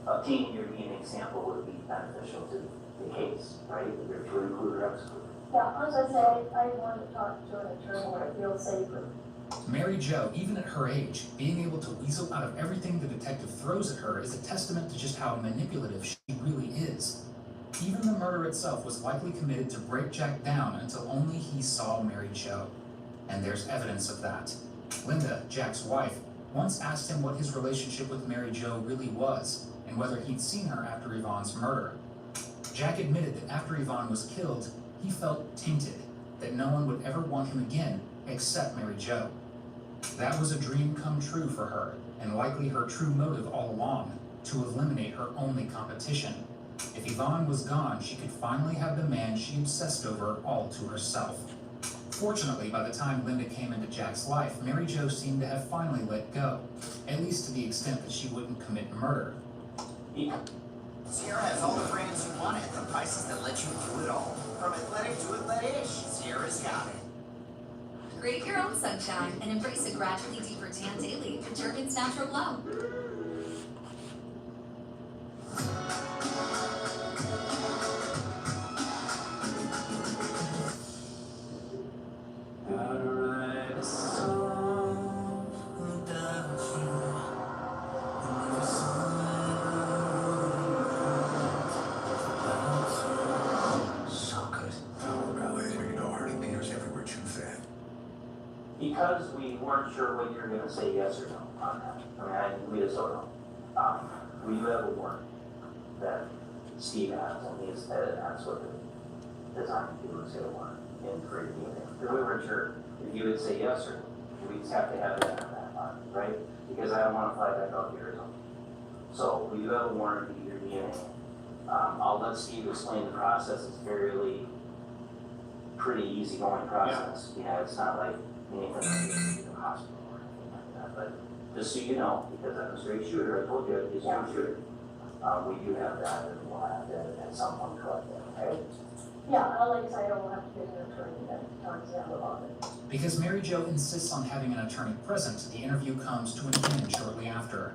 obtaining your DNA sample would be beneficial to the case, right? Either to include or exclude. Yeah, as I say, I want to talk to an attorney where I feel safer. Mary Jo, even at her age, being able to weasel out of everything the detective throws at her is a testament to just how manipulative she really is. Even the murder itself was likely committed to break Jack down until only he saw Mary Jo. And there's evidence of that. Linda, Jack's wife, once asked him what his relationship with Mary Jo really was, and whether he'd seen her after Yvonne's murder. Jack admitted that after Yvonne was killed, he felt tainted, that no one would ever want him again except Mary Jo. That was a dream come true for her, and likely her true motive all along, to eliminate her only competition. If Yvonne was gone, she could finally have the man she obsessed over all to herself. Fortunately, by the time Linda came into Jack's life, Mary Jo seemed to have finally let go, at least to the extent that she wouldn't commit murder. Sierra has all the brands you want at the prices that let you do it all. From athletic to athletic-ish, Sierra's got it. Create your own sunshine and embrace a gradually deeper tan daily with Jergens Natural Glow. How to write a song without you. Never so good. Ballet's where you know Hardy Peters everywhere too fat. Because we weren't sure what you were gonna say yes or no on that. We just don't know. We do have a warrant that Steve has, and that's what the design to do is get a warrant in for DNA. Because we weren't sure if you would say yes or no. We just have to have that on that line, right? Because I don't wanna fly back out to Arizona. So we do have a warrant to get your DNA. I'll let Steve explain the process. It's fairly pretty easygoing process. Yeah, it's not like anything like in the hospital or anything like that. But just so you know, because I'm a straight shooter, I told you I'd be a straight shooter. We do have that, and we'll have to at some point collect that, okay? Yeah, like I say, I will have to get an attorney to talk to them about it. Because Mary Jo insists on having an attorney present, the interview comes to an end shortly after.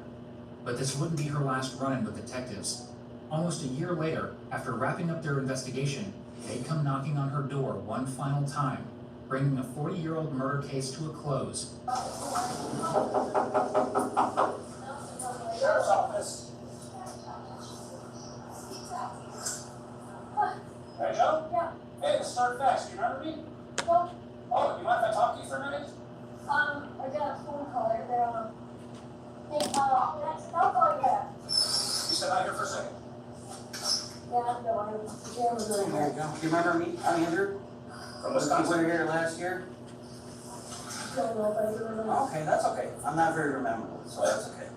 But this wouldn't be her last run-in with detectives. Almost a year later, after wrapping up their investigation, they'd come knocking on her door one final time, bringing a 40-year-old murder case to a close. Sheriff's office. Hey, Joe? Yeah. Hey, let's start fast. Do you remember me? Well, Oh, you mind if I talk to you for a minute? I got a phone call right there. Hey, I'll call you back. You step out here for a second. Yeah, no, I was jamming There right you now. go. Do you remember me? I'm Andrew. From We Wisconsin. were here last year. Don't know if I do or not. Okay, that's okay. I'm not very memorable, so that's okay.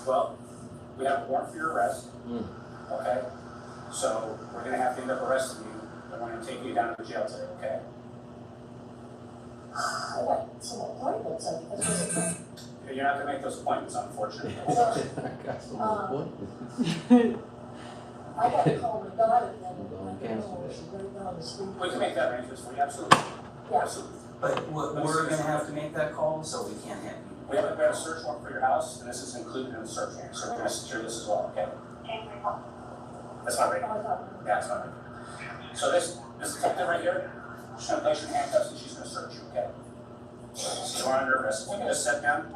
Well, we have a warrant for your arrest. Hmm. Okay? So we're gonna have to end up arresting you, and we're gonna take you down to the jail today, okay? I got some appointments. You're not gonna make those appointments, unfortunately. Um, I got to call my daughter then. Don't cancel it. She's right down the street. We can make that arrangement for you, absolutely. Yeah. Absolutely. But we're gonna have to make that call, so we can't have you. We have a search warrant for your house, and this is included in the search warrant, so we're gonna secure this as well, okay? That's not right. Yeah, that's not right. So this detective right here, she's gonna place you in handcuffs and she's gonna search you, okay? So you're under arrest. You can just sit down.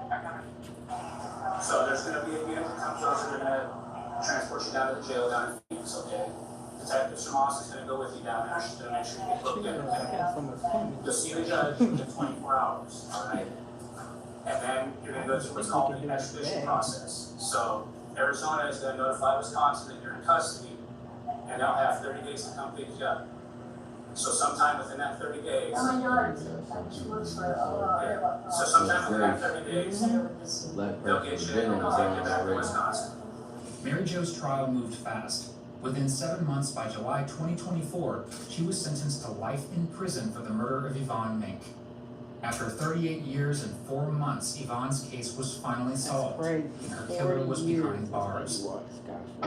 So there's gonna be a unit that comes over, they're gonna transport you down to the jail down in Phoenix, okay? Detective Shermoss is gonna go with you down there, she's gonna make sure you get looked at, okay? You'll see the judge within 24 hours, all right? And then you're gonna go through what's called the extradition process. So Arizona is gonna notify Wisconsin that you're in custody, and they'll have 30 days to come pick you up. So sometime within that 30 days, And my daughter, she works for, so sometime within that 30 days, they'll get you and they'll take you back to Wisconsin. Mary Jo's trial moved fast. Within 7 months, by July 2024, she was sentenced to life in prison for the murder of Yvonne Mink. After 38 years and 4 months, Yvonne's case was finally solved, and her killer was behind bars.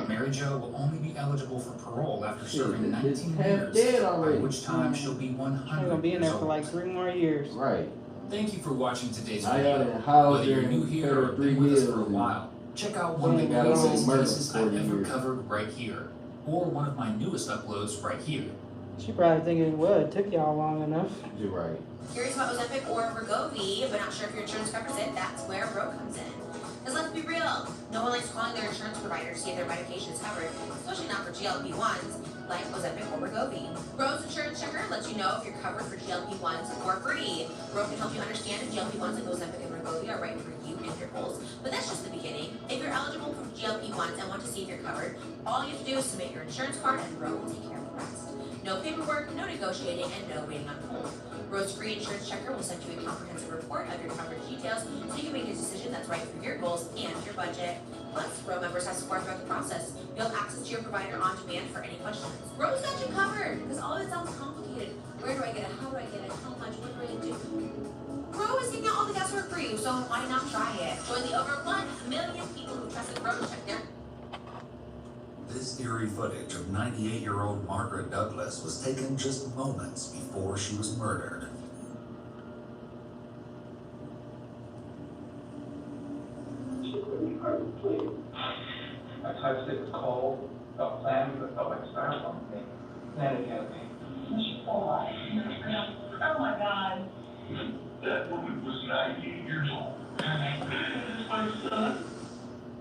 Mary Jo will only be eligible for parole after serving 19 years, by which time she'll be 100 She's gonna be in there years for like old. 3 more years. Right. Thank you for watching today's I video. got a house Whether you're there new in here or 3 been with us years for a and while, check out one of the ain't got no craziest murder cases I've 40 ever years. covered right here, or one of my newest uploads right here. She probably thinking, well, it took y'all long enough. You're right. Curious about Ozempic or Wegovy, but not sure if your insurance covers it? That's where Bro comes in. Because let's be real, no one likes calling their insurance provider to see if their medication is covered, especially not for GLP-1s like Ozempic or Wegovy. Bro's Insurance Checker lets you know if you're covered for GLP-1s for free. Bro can help you understand if GLP-1s like Ozempic and Wegovy are right for you and your goals. But that's just the beginning. If you're eligible for GLP-1s and want to see if you're covered, all you have to do is submit your insurance card and Bro will take care of the rest. No paperwork, no negotiating, and no waiting on hold. Bro's free insurance checker will send you a comprehensive report of your coverage details so you can make a decision that's right for your goals and your budget. Plus, Bro members have support throughout the process. You'll have access to your provider on demand for any questions. Bro's got you covered, because all of it sounds complicated. Where do I get it? How do I get it? How much? What do I do? Bro is taking out all the guesswork for you, so why not try it? Join the over 1 million people who trusted Bro to check their This eerie footage of 98-year-old Margaret Douglas was taken just moments before she was murdered. My type 6 cold, felt clammy, but felt like styrofoam. Then it hit me. Oh my God. That woman was 98 years old. My son.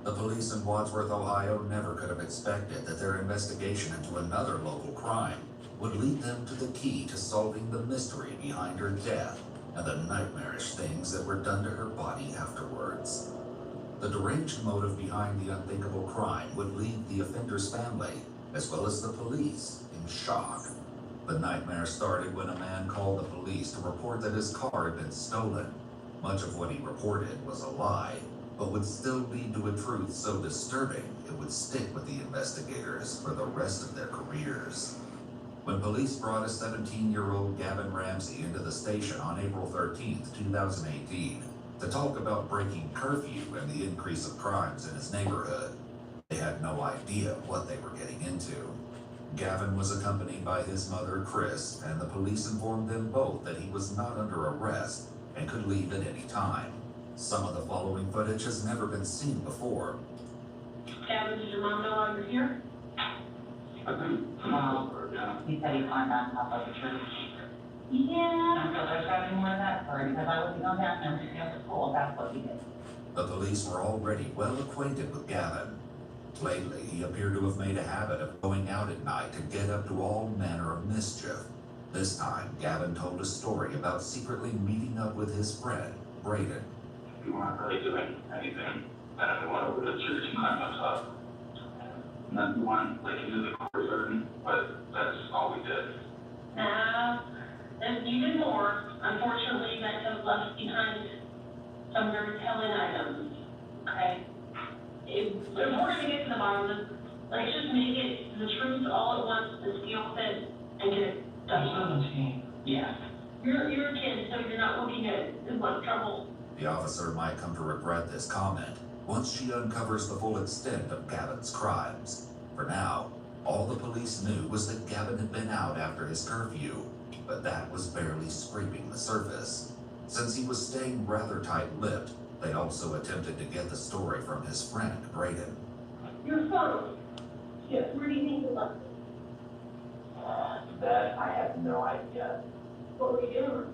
The police in Wadsworth, Ohio never could have expected that their investigation into another local crime would lead them to the key to solving the mystery behind her death and the nightmarish things that were done to her body afterwards. The deranged motive behind the unthinkable crime would leave the offender's family, as well as the police, in shock. The nightmare started when a man called the police to report that his car had been stolen. Much of what he reported was a lie, but would still lead to a truth so disturbing it would stick with the investigators for the rest of their careers. When police brought a 17-year-old Gavin Ramsey into the station on April 13, 2018, to talk about breaking curfew and the increase of crimes in his neighborhood, they had no idea what they were getting into. Gavin was accompanied by his mother, Chris, and the police informed them both that he was not under arrest and could leave at any time. Some of the following footage has never been seen before. Gavin, did your mom know I was here? I think. He said he climbed on top of the tree. Yeah. So there's gotta be more of that story, because I wasn't going down there to after school, that's what he did. The police were already well acquainted with Gavin. Lately, he appeared to have made a habit of going out at night to get up to all manner of mischief. This time, Gavin told a story about secretly meeting up with his friend, Braden. We weren't really doing anything. I don't want to go to church and climb up top. Not one, like into the courtyard, but that's all we did. And you did more. Unfortunately, you guys have left behind some very telling items, okay? If we're gonna get to the bottom of this, let's just make it the truth all at once and deal with it and get it done. 17. Yeah. You're a kid, so you're not looking at as much trouble. The officer might come to regret this comment once she uncovers the full extent of Gavin's crimes. For now, all the police knew was that Gavin had been out after his curfew, but that was barely scraping the surface. Since he was staying rather tight-lipped, they also attempted to get the story from his friend, Braden. Your phone. Yes. Where do you think you left it? That I have no idea. What were you doing?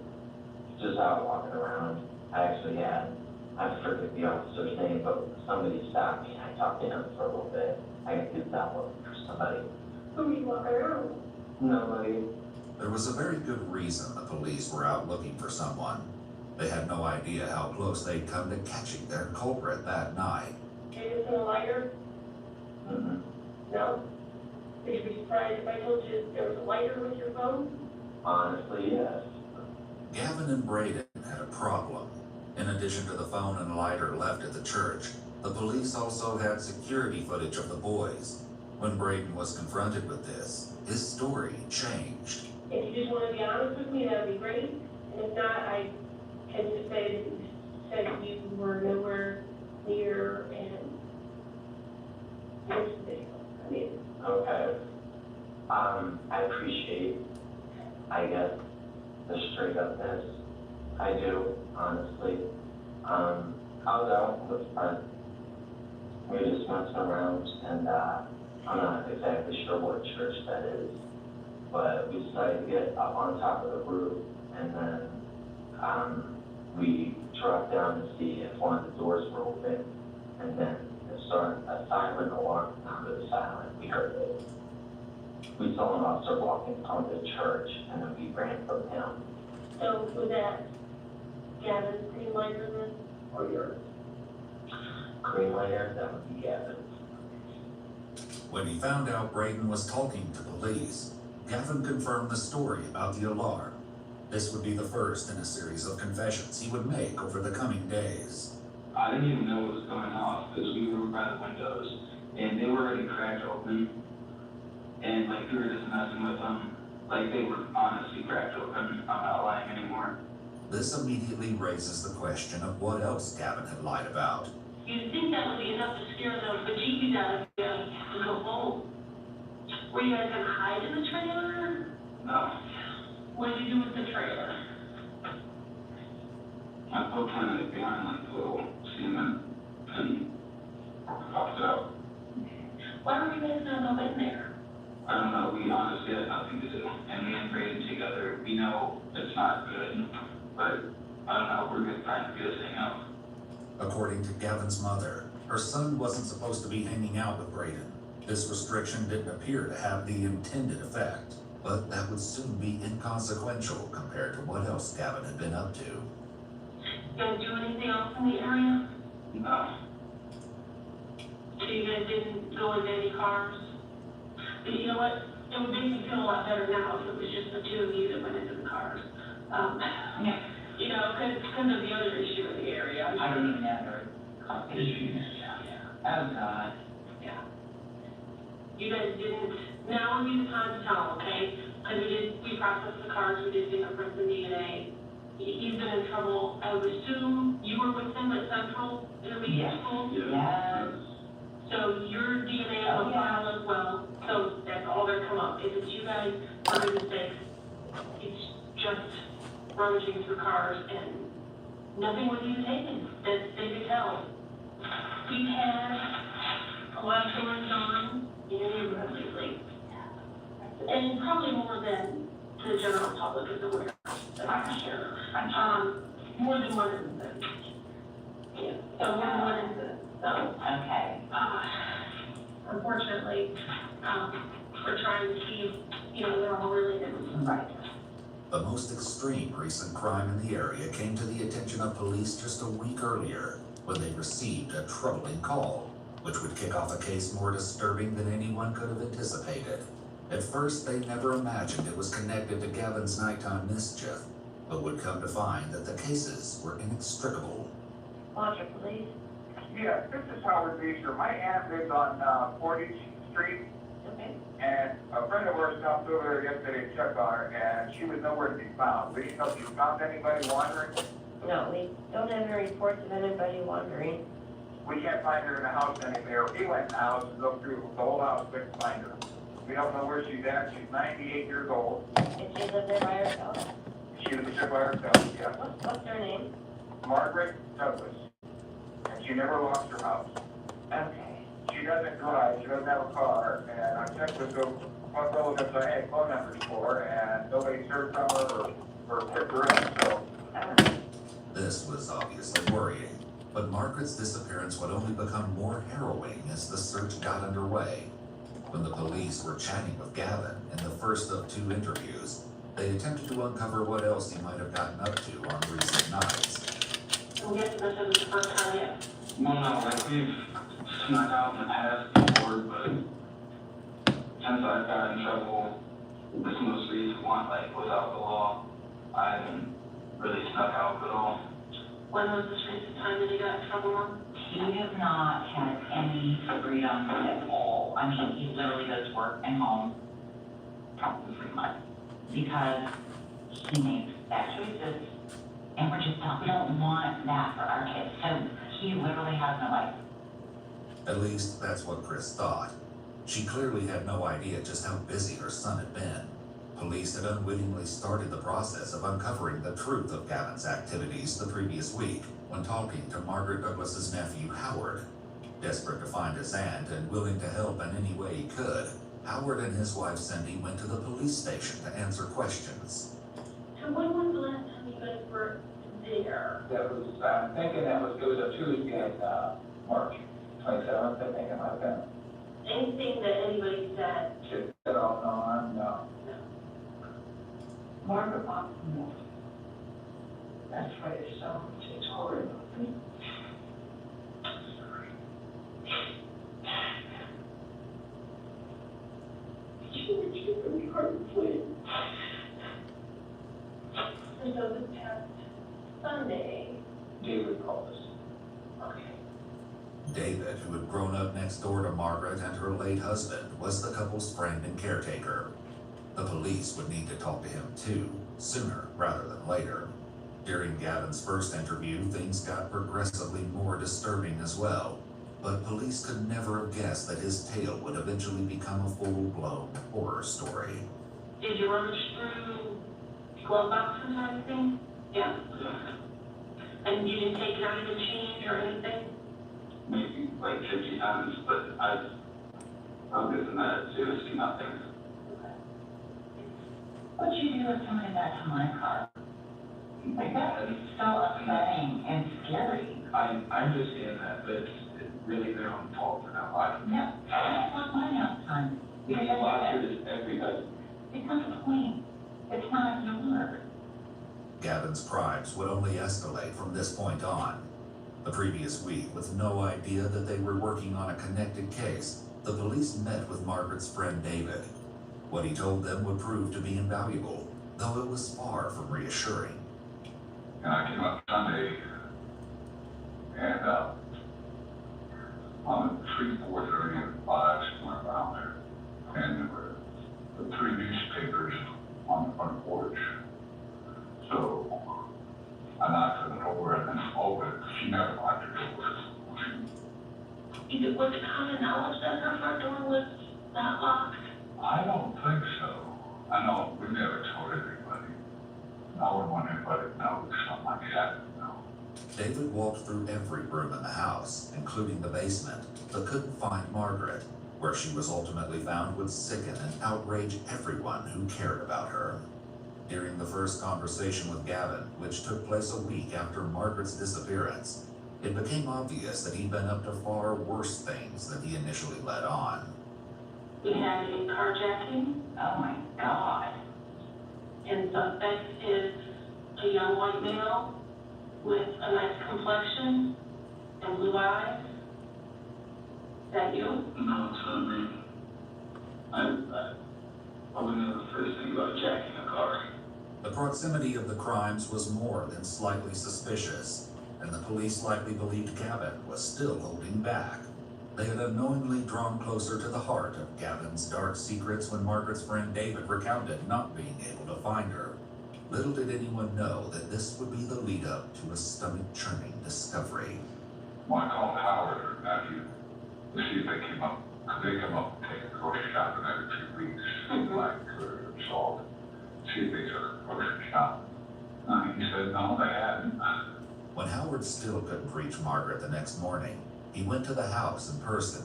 Just out walking around. I forget the officer's name, but somebody stopped me. I talked to him for a little bit. I could not looking for somebody. Who were you walking around? Nobody. There was a very good reason the police were out looking for someone. They had no idea how close they'd come to catching their culprit that night. Anything a lighter? Mm-hmm. No? Would you be surprised if I told you there was a lighter with your phone? Honestly, yes. Gavin and Braden had a problem. In addition to the phone and lighter left at the church, the police also had security footage of the boys. When Braden was confronted with this, his story changed. If you just want to be honest with me, that would be great. And if not, I can just say that you said you were nowhere near and I mean, Okay. I appreciate, I guess, the straight upness. I do, honestly. I was out with friends. We were just messing around, and I'm not exactly sure what church that is, but we decided to get up on top of the roof, and then we dropped down to see if one of the doors were open, and then it started a silent alarm, not really silent, we heard it. We saw an officer walking out of the church, and then we ran from him. so was that Gavin's green lighter then, or yours? Green lighter, that would be Gavin. When he found out Braden was talking to police, Gavin confirmed the story about the alarm. This would be the first in a series of confessions he would make over the coming days. I didn't even know what was going off because we were by the windows and they were already cracked open. And like we were just messing with them. Like they were honestly cracked open. I'm not lying anymore. This immediately raises the question of what else Gavin had lied about. You'd think that would be enough to scare the bejeebies out of you to go home. Were you guys gonna hide in the trailer? No. What did you do with the trailer? I poked it behind like a little cement and popped it out. Why were you guys not go in there? I don't know, we honestly had nothing to do. And me and Braden together, we know it's not good, but I don't know, we're just trying to figure this thing out. According to Gavin's mother, her son wasn't supposed to be hanging out with Braden. This restriction didn't appear to have the intended effect, but that would soon be inconsequential compared to what else Gavin had been up to. You guys do anything else in the area? No. So you guys didn't go into any cars? But you know what? It would make me feel a lot better now if it was just the two of you that went into the cars. You know, because of the other issue in the area. I don't even have her issues. Oh, God. Yeah. You guys didn't, now would be the time to tell, okay? Because we processed the cars, we did fingerprints and DNA. He's been in trouble. I would assume you were with him at Central Intermediate School? Yes. So your DNA is on file as well, so that's all that come up. If it's you guys, other mistakes, it's just rummaging through cars and nothing was even taken that they could tell. We've had a lot of goings on in the neighborhood lately. And probably more than the general public is aware. I'm sure. More than one incident. Yeah, so more than one incident, so. Okay. Unfortunately, we're trying to see, they're all related. Right. The most extreme recent crime in the area came to the attention of police just a week earlier when they received a troubling call, which would kick off a case more disturbing than anyone could have anticipated. At first, they never imagined it was connected to Gavin's nighttime mischief, but would come to find that the cases were inextricable. Watcher, please. Yeah, this is Howard Beecher. My aunt lives on 40th Street, Okay. and a friend of ours stopped over there yesterday to check on her, and she was nowhere to be found. We didn't know if you found anybody wandering. No, we don't have any reports of anybody wandering. We can't find her in the house anywhere. He went in the house and looked through the whole house, couldn't find her. We don't know where she's at. She's 98 years old. Did she live there by herself? She was there by herself, yeah. What's her name? Margaret Douglas. And she never lost her house. Okay. She doesn't drive, she doesn't have a car, and I checked with what relatives I had phone numbers for, and nobody's heard from her or picked her up, so. This was obviously worrying, but Margaret's disappearance would only become more harrowing as the search got underway. When the police were chatting with Gavin in the first of 2 interviews, they attempted to uncover what else he might have gotten up to on recent nights. I'm guessing this isn't the first time yet. Well, no, like we've snuck out in the past before, but since I've got in trouble, this most recent one, like without the law, I haven't really snuck out at all. When was this recent time that he got in trouble on? He has not had any freedom at all. I mean, he literally goes to work and home probably 3 months because he makes bad choices. And we don't want that for our kids. So he literally has no life. At least that's what Chris thought. She clearly had no idea just how busy her son had been. Police had unwittingly started the process of uncovering the truth of Gavin's activities the previous week when talking to Margaret Douglas's nephew, Howard. Desperate to find his aunt and willing to help in any way he could, Howard and his wife Cindy went to the police station to answer questions. So when was the last time you guys were there? That was, I'm thinking it was a Tuesday in March 27th, I think it might have been. Anything that anybody said? She said, oh, no, no. Margaret Watson. That's why it's so it's horrible. She was really hard to sleep. And so this past Sunday. David called us. Okay. David, who had grown up next door to Margaret and her late husband, was the couple's friend and caretaker. The police would need to talk to him too, sooner rather than later. During Gavin's first interview, things got progressively more disturbing as well, but police could never have guessed that his tale would eventually become a full-blown horror story. Did you rummage through glove boxes or anything? Yeah. And you didn't take it out of the change or anything? Maybe like 50 times, but other than that, seriously nothing. What'd you do with somebody back to my car? Like, that is so upsetting and scary. I understand that, but it's really their own fault for not watching. No, that's not mine all the time. The watcher is everybody. It's not the point. It's not your. Gavin's crimes would only escalate from this point on. The previous week, with no idea that they were working on a connected case, the police met with Margaret's friend David. What he told them would prove to be invaluable, though it was far from reassuring. And I came up Sunday, and on 3, 4:30 and 5, somewhere around there, and there were the 3 newspapers on the front porch. So I knocked on the door and then opened. She never locked her door. Was it common knowledge that her front door was not locked? I don't think so. I know we never told anybody. I wouldn't want anybody to know something like that. No. David walked through every room in the house, including the basement, but couldn't find Margaret, where she was ultimately found would sicken and outrage everyone who cared about her. During the first conversation with Gavin, which took place a week after Margaret's disappearance, it became obvious that he'd been up to far worse things than he initially let on. We had a carjacking. Oh my God. And suspect is a young white male with a nice complexion and blue eyes. Is that you? No, it's not me. I wouldn't know the first thing about jacking a car. The proximity of the crimes was more than slightly suspicious, and the police likely believed Gavin was still holding back. They had unknowingly drawn closer to the heart of Gavin's dark secrets when Margaret's friend David recounted not being able to find her. Little did anyone know that this would be the lead-up to a stomach-churning discovery. Well, I called Howard, her nephew, to see if they came up. They come up and take a grocery shopping every 2 weeks, like salt. See if they took a grocery shop. He said no, they hadn't. When Howard still couldn't reach Margaret the next morning, he went to the house in person.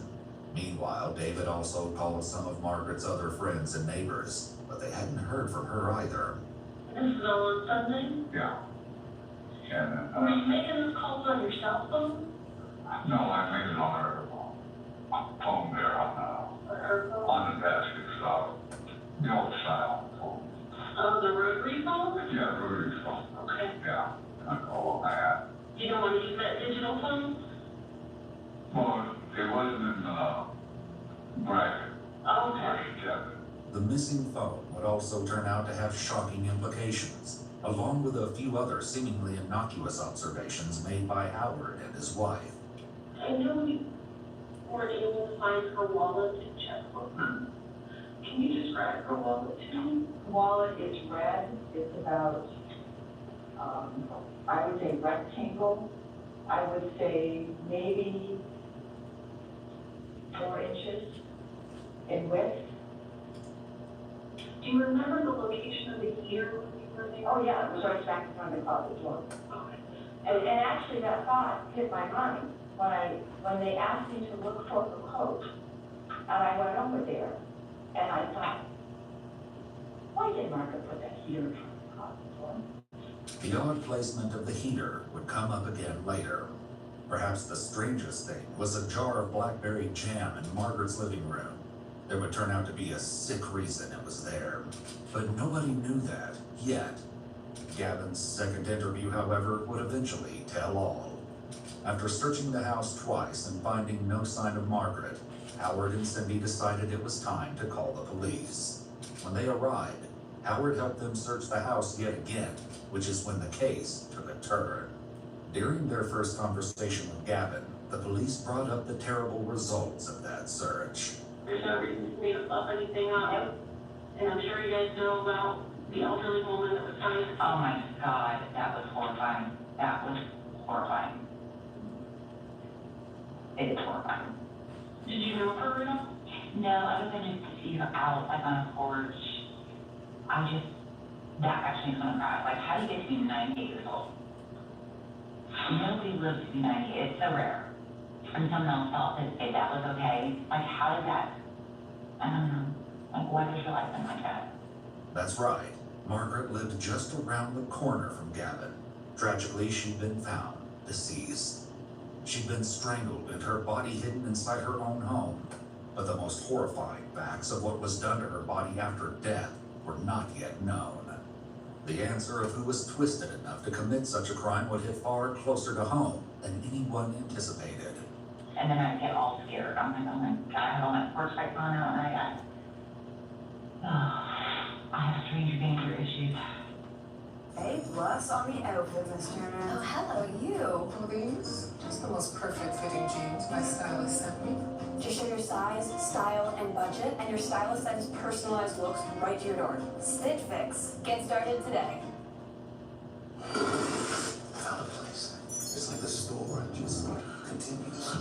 Meanwhile, David also called some of Margaret's other friends and neighbors, but they hadn't heard from her either. This is all on Sunday? Yeah. Yeah. Were you making those calls on your cell phone? No, I made it on her phone there on the basket, so the old style phone. Oh, the rotary phone? Yeah, rotary phone. Okay. Yeah, I call that. You don't want to use that digital phone? Well, it wasn't in Margaret. Okay. The missing phone would also turn out to have shocking implications, along with a few other seemingly innocuous observations made by Howard and his wife. I know you weren't able to find her wallet and checkbook. Can you describe her wallet to me? Wallet is red. It's about, I would say rectangle. I would say maybe 4 inches in width. Do you remember the location of the heater when you were there? Oh yeah, it was right back in front of the closet door. Okay. And actually that thought hit my mind when they asked me to look for the coat. And I went over there and I thought, why did Margaret put that heater in front of the closet door? The odd placement of the heater would come up again later. Perhaps the strangest thing was a jar of blackberry jam in Margaret's living room. There would turn out to be a sick reason it was there, but nobody knew that yet. Gavin's second interview, however, would eventually tell all. After searching the house twice and finding no sign of Margaret, Howard and Cindy decided it was time to call the police. When they arrived, Howard helped them search the house yet again, which is when the case took a turn. During their first conversation with Gavin, the police brought up the terrible results of that search. There's no reason for me to fluff anything up. And I'm sure you guys know about the elderly woman that was found. Oh my God, that was horrifying. That was horrifying. It is horrifying. Did you know her at all? No, other than just to see her out, like on a porch. That actually is gonna cry. Like, how do you get to be 98 years old? Nobody lives to be 98. It's so rare. And someone else felt that that was okay. Like, how did that? I don't know. Like, why does your life been like that? That's right. Margaret lived just around the corner from Gavin. Tragically, she'd been found deceased. She'd been strangled and her body hidden inside her own home. But the most horrifying facts of what was done to her body after death were not yet known. The answer of who was twisted enough to commit such a crime would hit far closer to home than anyone anticipated. And then I get all scared. I'm like, oh my God, I have all my porch lights on out, and I have stranger danger issues. A+ on the outfit, Miss Turner. Oh, hello, you. Are these just the most perfect fitting jeans my stylist sent me? Just show your size, style, and budget, and your stylist sends personalized looks right to your door. Stitch Fix. Get started today. Found a place. It's like the store just continues.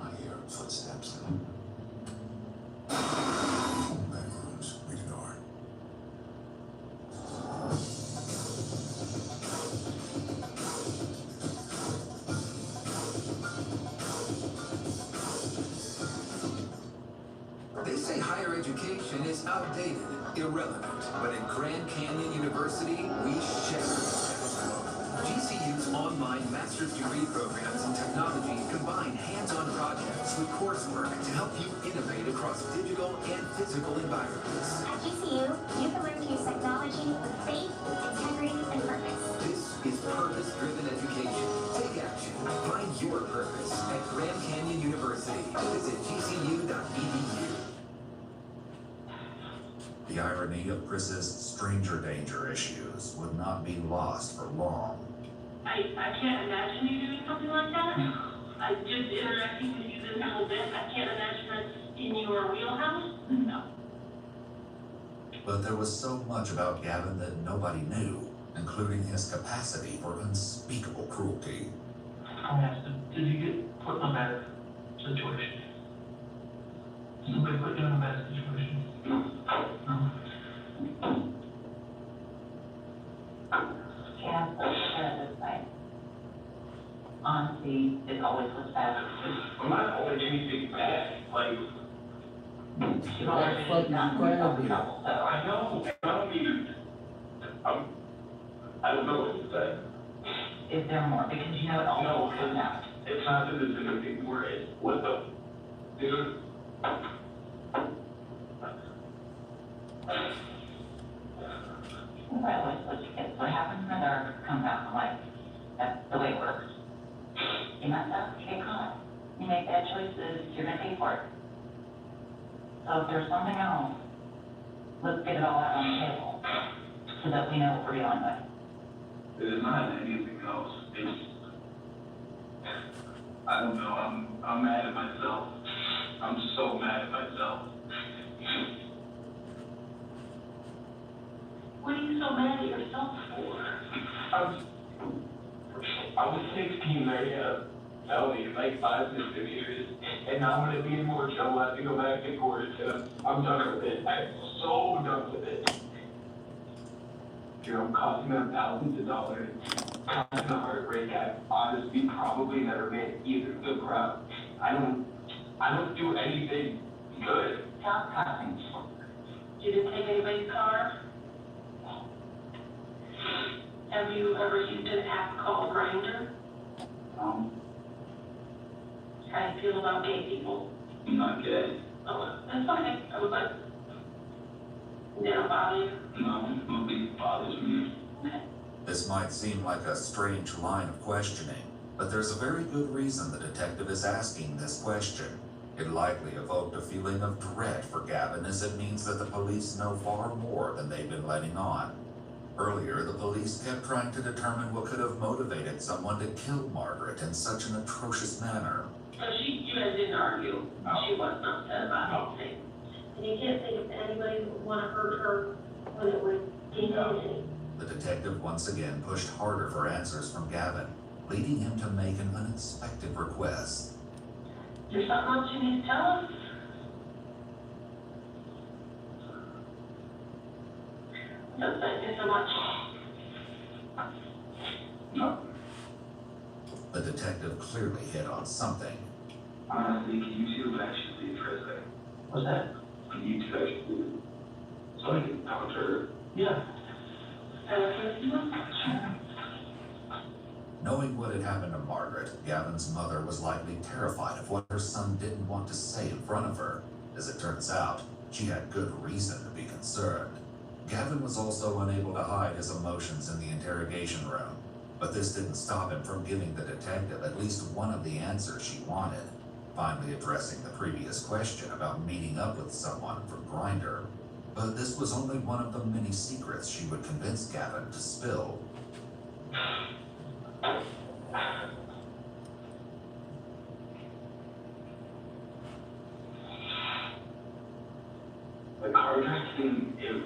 I hear footsteps. Back rooms, rated R. They say higher education education is outdated, irrelevant. But at Grand Canyon University, we share. GCU's online master's degree programs in technology combine hands-on projects with coursework to help you innovate across digital and physical environments. At GCU, you can learn to use technology with faith, integrity, and purpose. This is purpose-driven education. Take action. Find your purpose at Grand Canyon University. Visit gcu.edu. The irony of Chris's stranger danger issues would not be lost for long. I can't imagine you doing something like that. I just interacting with you this little bit. I can't imagine that's in your wheelhouse. No. But there was so much about Gavin that nobody knew, including his capacity for unspeakable cruelty. I asked him, did you get put in a bad situation? Somebody put you in a bad situation? No. Can't put it this way. Honesty is always what's best. I'm not holding anything back, like, You've already gotten yourself in trouble, so. I know, I don't need to, I don't know what to say. Is there more? Because you know it all No, comes out. it's not that there's anything more, it's what the, dude. Well, what happens in the dark comes out in the light. That's the way it works. You mess up, you get caught. You make bad choices, you're gonna pay for it. So if there's something else, let's get it all out on the table so that we know what we're dealing with. It is not anything else, it's, I don't know, I'm mad at myself. I'm so mad at myself. What are you so mad at yourself for? I was 16, they tell me like 5 misdemeanors, and now when it be in more trouble, I have to go back to court, and I'm done with it. I'm so done with it. You know, costing them thousands of dollars, constant heartbreak. I honestly probably never made either good crowd. I don't do anything good. Stop cussing. You didn't take anybody's car? Have you ever used an app called Grindr? How do you feel about gay people? I'm not gay. Oh, that's okay. I was like, they don't bother you? No, nobody bothers me. Okay. This might seem like a strange line of questioning, but there's a very good reason the detective is asking this question. It likely evoked a feeling of dread for Gavin, as it means that the police know far more than they've been letting on. Earlier, the police kept trying to determine what could have motivated someone to kill Margaret in such an atrocious manner. So you guys didn't argue? No. She wasn't upset about anything? And you can't think of anybody who would want to hurt her when it would gain anything? The detective once again pushed harder for answers from Gavin, leading him to make an unexpected request. There's something else you need to tell us? No, thank you so much. No. The detective clearly hit on something. Honestly, can you two actually leave for a second? What's that? Can you two actually leave? So I can talk to her? Yeah. Knowing what had happened to Margaret, Gavin's mother was likely terrified of what her son didn't want to say in front of her. As it turns out, she had good reason to be concerned. Gavin was also unable to hide his emotions in the interrogation room, but this didn't stop him from giving the detective at least one of the answers she wanted, finally addressing the previous question about meeting up with someone from Grindr. But this was only one of the many secrets she would convince Gavin to spill. The car crash thing, it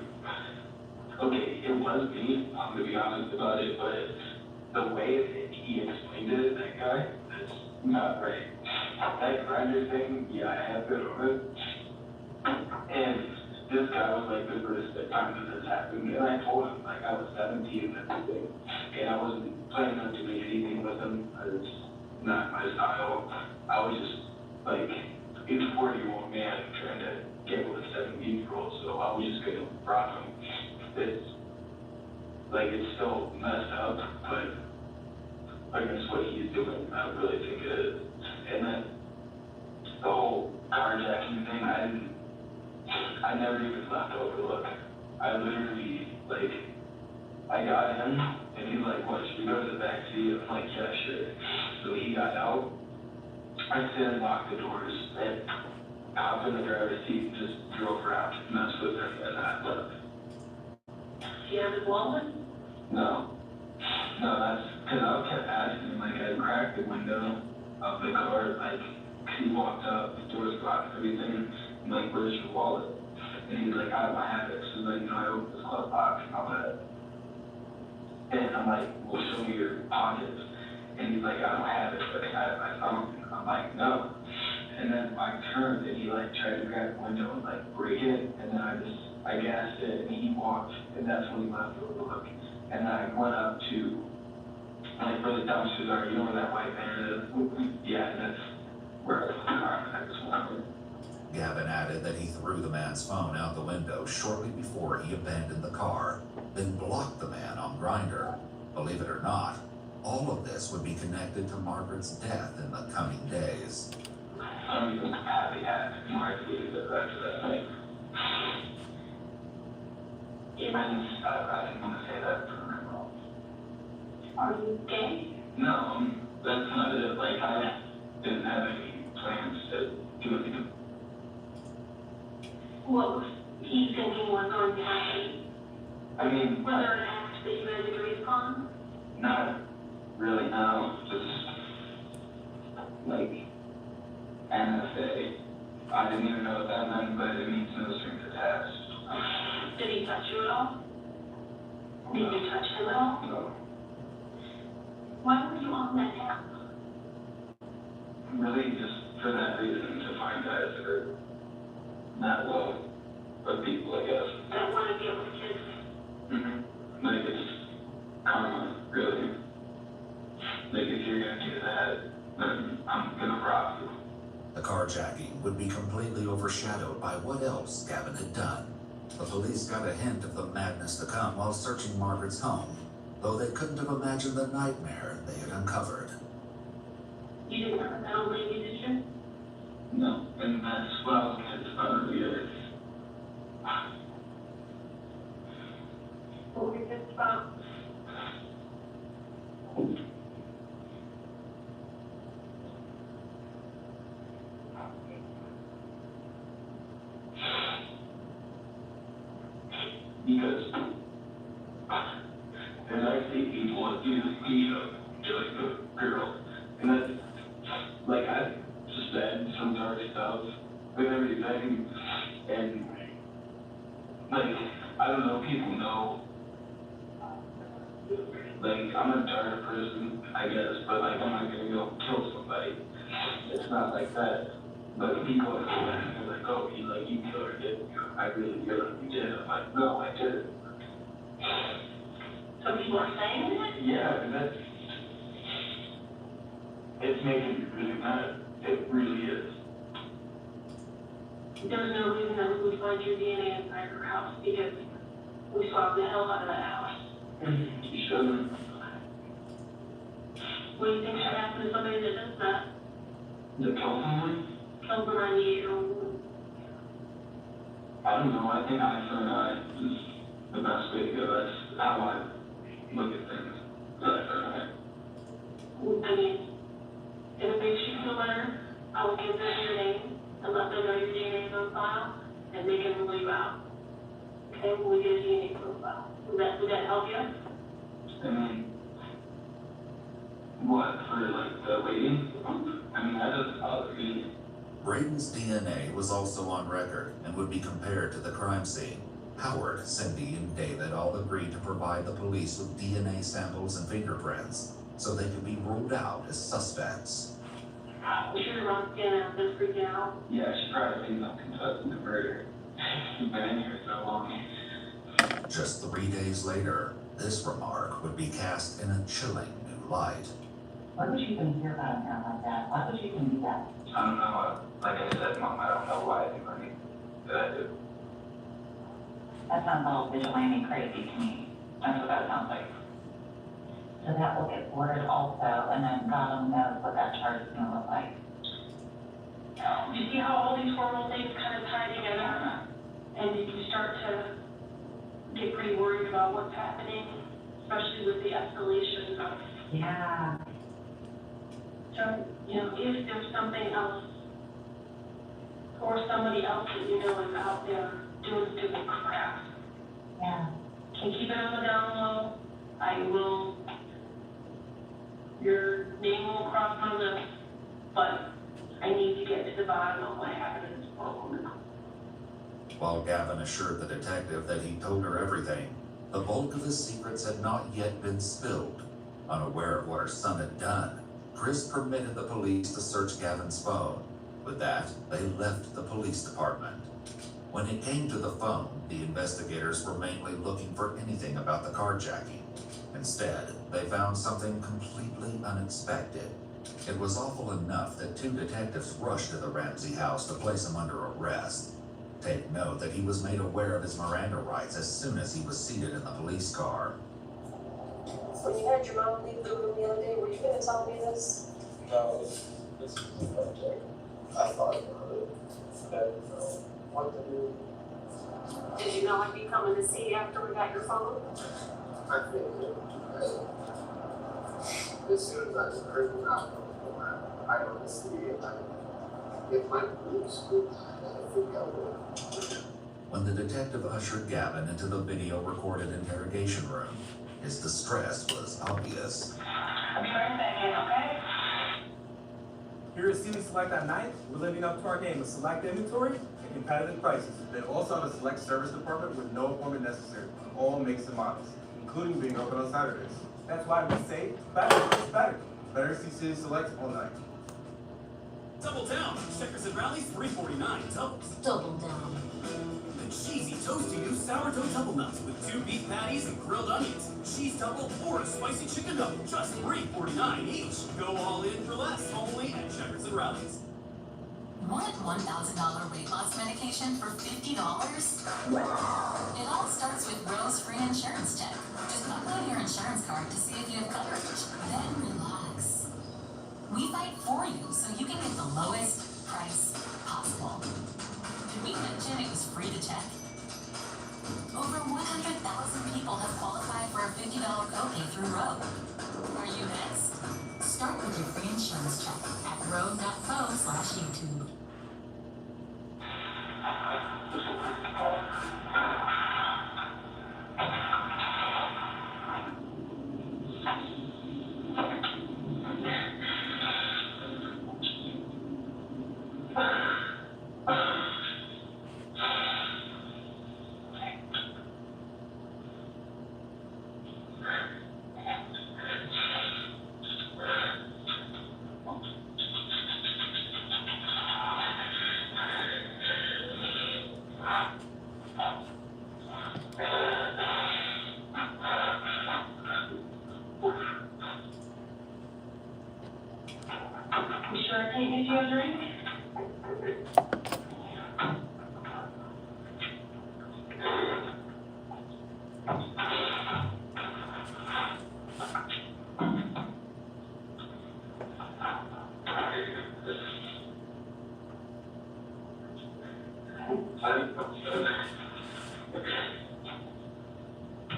was me, I'm gonna be honest about it, but the way that he explained it, that guy, that's not right. That Grindr thing, yeah, I have been on it. And this guy was like the first time that this happened, and I told him, like, I was 17 and everything, and I wasn't planning on doing anything with him. It's not my style. I was just, like, a 40-year-old man trying to get with a 17-year-old, so so I was just gonna rock him. It's, like, it's still messed up, but against what he's doing, I really think it is. And then the whole carjacking thing, I never even left overlook. I literally, like, I got in, and he's like, what, should we go to the back seat? I'm like, yeah, sure. So he got out. I sit and locked the doors, and hopped in the driver's seat and just drove around, messed with him, and I left. Do you have his wallet? No. No, that's because I kept asking him, like, I cracked the window of the car, like, he walked up, the doors locked, everything. I'm like, where's your wallet? And he's like, I don't have it. So then, I opened his glove box and all that. And I'm like, well, show me your pockets. And he's like, I don't have it, but I have my phone. I'm like, no. And then I turned and he like tried to grab the window and like break it. And then I gassed it and he walked. And that's when he left overlook. And then I went up to like where the dumpsters are. You know where that white van is? Yeah, and that's where I put the car. I just went. Gavin added that he threw the man's phone out the window shortly before he abandoned the car, then blocked the man on Grindr. Believe it or not, all of this would be connected to Margaret's death in the coming days. I don't even have the hat. Margaret did that to that night. I didn't want to say that for a Are you gay? No, that's not it. Like, I didn't have any plans to do anything. What was he thinking was going to happen? I mean, Whether an act that you guys agreed upon? not really, no. Just, like, NSA. I didn't even know what that meant, but it means no strings attached. Did he touch you at all? Did you touch him at all? No. Why were you on that app? Really, just for that reason, to find guys that are not low, but people, I guess. That want to get with kids? Mm-hmm. Like, it's karma, really. Like, if you're gonna do that, then I'm gonna rob you. The carjacking would be completely overshadowed by what else Gavin had done. The police got a hint of the madness to come while searching Margaret's home, though they couldn't have imagined the nightmare they had uncovered. You didn't hurt that old lady, did you? No, and that's what I was pissed about earlier. What were you pissed about? Because as I see people abuse me, like the girl, and that's like I just said some dark stuff with everything, and like I don't know, people know. Like I'm a dark person, I guess, but like I'm not gonna go kill somebody. It's not like that. But people are like, oh, you killed her, didn't you? I really feel like you did. I'm like, no, I didn't. So people are saying that? Yeah, and it's making me really mad. It really is. There's no reason that we would find your DNA inside her house because we swabbed the hell out of that house. You shouldn't. What do you think should happen to somebody that does that? To kill someone? Kills a 98-year-old woman. I don't know. I think eye for an eye is the best way to go. That's how I look at things. Eye for an eye. I mean, if it makes you feel better, I will give them your name and let them know your DNA is on file and they can rule you out. Okay, when we get a DNA profile. Would that help you? I mean, what, for like the lady? I mean, that doesn't bother me. Braden's DNA was also on record and would be compared to the crime scene. Howard, Cindy, and David all agreed to provide the police with DNA samples and fingerprints so they could be ruled out as suspects. I'm sure Ron's standing out there freaking out. Yeah, she probably thinks I'm confessing to murder. She's been in here so long. Just 3 days later, this remark would be cast in a chilling new light. Why would you even hear about a man like that? Why would you even do that? I don't know. Like I said, Mom, I don't know why I do anything that I do. That sounds all vigilante crazy to me. That's what that sounds like. So that will get ordered also, and then God only knows what that charge is gonna look like. You see how all these horrible things kind of tie together? And if you start to get pretty worried about what's happening, especially with the escalation of, Yeah. so, you know, if there's something else or somebody else that you know is out there doing stupid crap, Yeah. can keep it on the down low. I will, your name will cross my lips, but I need to get to the bottom of what happened to this poor woman. While Gavin assured the detective that he told her everything, the bulk of his secrets had not yet been spilled. Unaware of what her son had done, Chris permitted the police to search Gavin's phone. With that, they left the police department. When it came to the phone, the investigators were mainly looking for anything about the carjacking. Instead, they found something completely unexpected. It was awful enough that 2 detectives rushed to the Ramsey house to place him under arrest. Take note that he was made aware of his Miranda rights as soon as he was seated in the police car. When you had your mom leave the room the other day, were you gonna tell me this? No, this is a subject. I thought about it. I didn't know what to do. Did you know I'd be coming to see you after we got your phone? I think that as soon as I heard about it, I honestly, if my police would, I think I would. When the detective ushered Gavin into the video-recorded interrogation room, his distress was obvious. I'll be right back in, okay? Here at CB Select at night, we're living up to our game of select inventory and competitive prices. They also have a select service department with no appointment necessary on all makes and models, including being open on Saturdays. That's why we say better is better. Better see City Select all night. Double down. Checkers and Rallies, $3.49. Doubles. Double down. The cheesy toasty new sourdough double nuts with 2 beef patties and grilled onions. Cheese double or a spicy chicken double, just $3.49 each. Go all in for less, only at Checkers and Rallies. Want $1,000 weight loss medication for $50? It all starts with Rose Free Insurance Check. Just pop on your insurance card to see if you have coverage. Then relax. We fight for you so you can get the lowest price possible. Did we mention it was free to check? Over 100,000 people have qualified for a $50 copay through Roe. Are you next? Start with your free insurance check at roe.co/YouTube. You sure I can't get you a drink?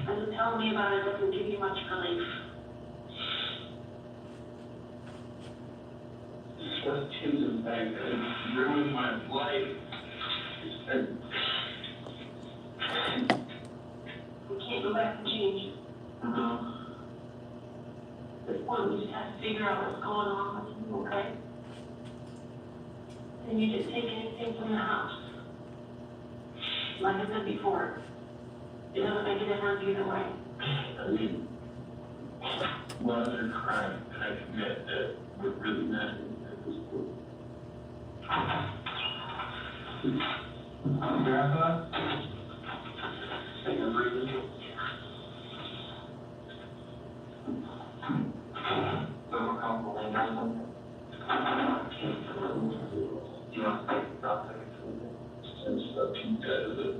And telling me about it doesn't give you much relief. Just choosing back and ruined my life. We can't go back and change it. At this point, we just have to figure out what's going on with you, okay? And you didn't take anything from the house. Like I said before, it doesn't make a difference either way. I mean, what other crime did I commit that would really matter at this point? Grandpa? Think I'm breathing? So more comfortable laying down something? Do you want to take the top second? It's up to you guys, is it?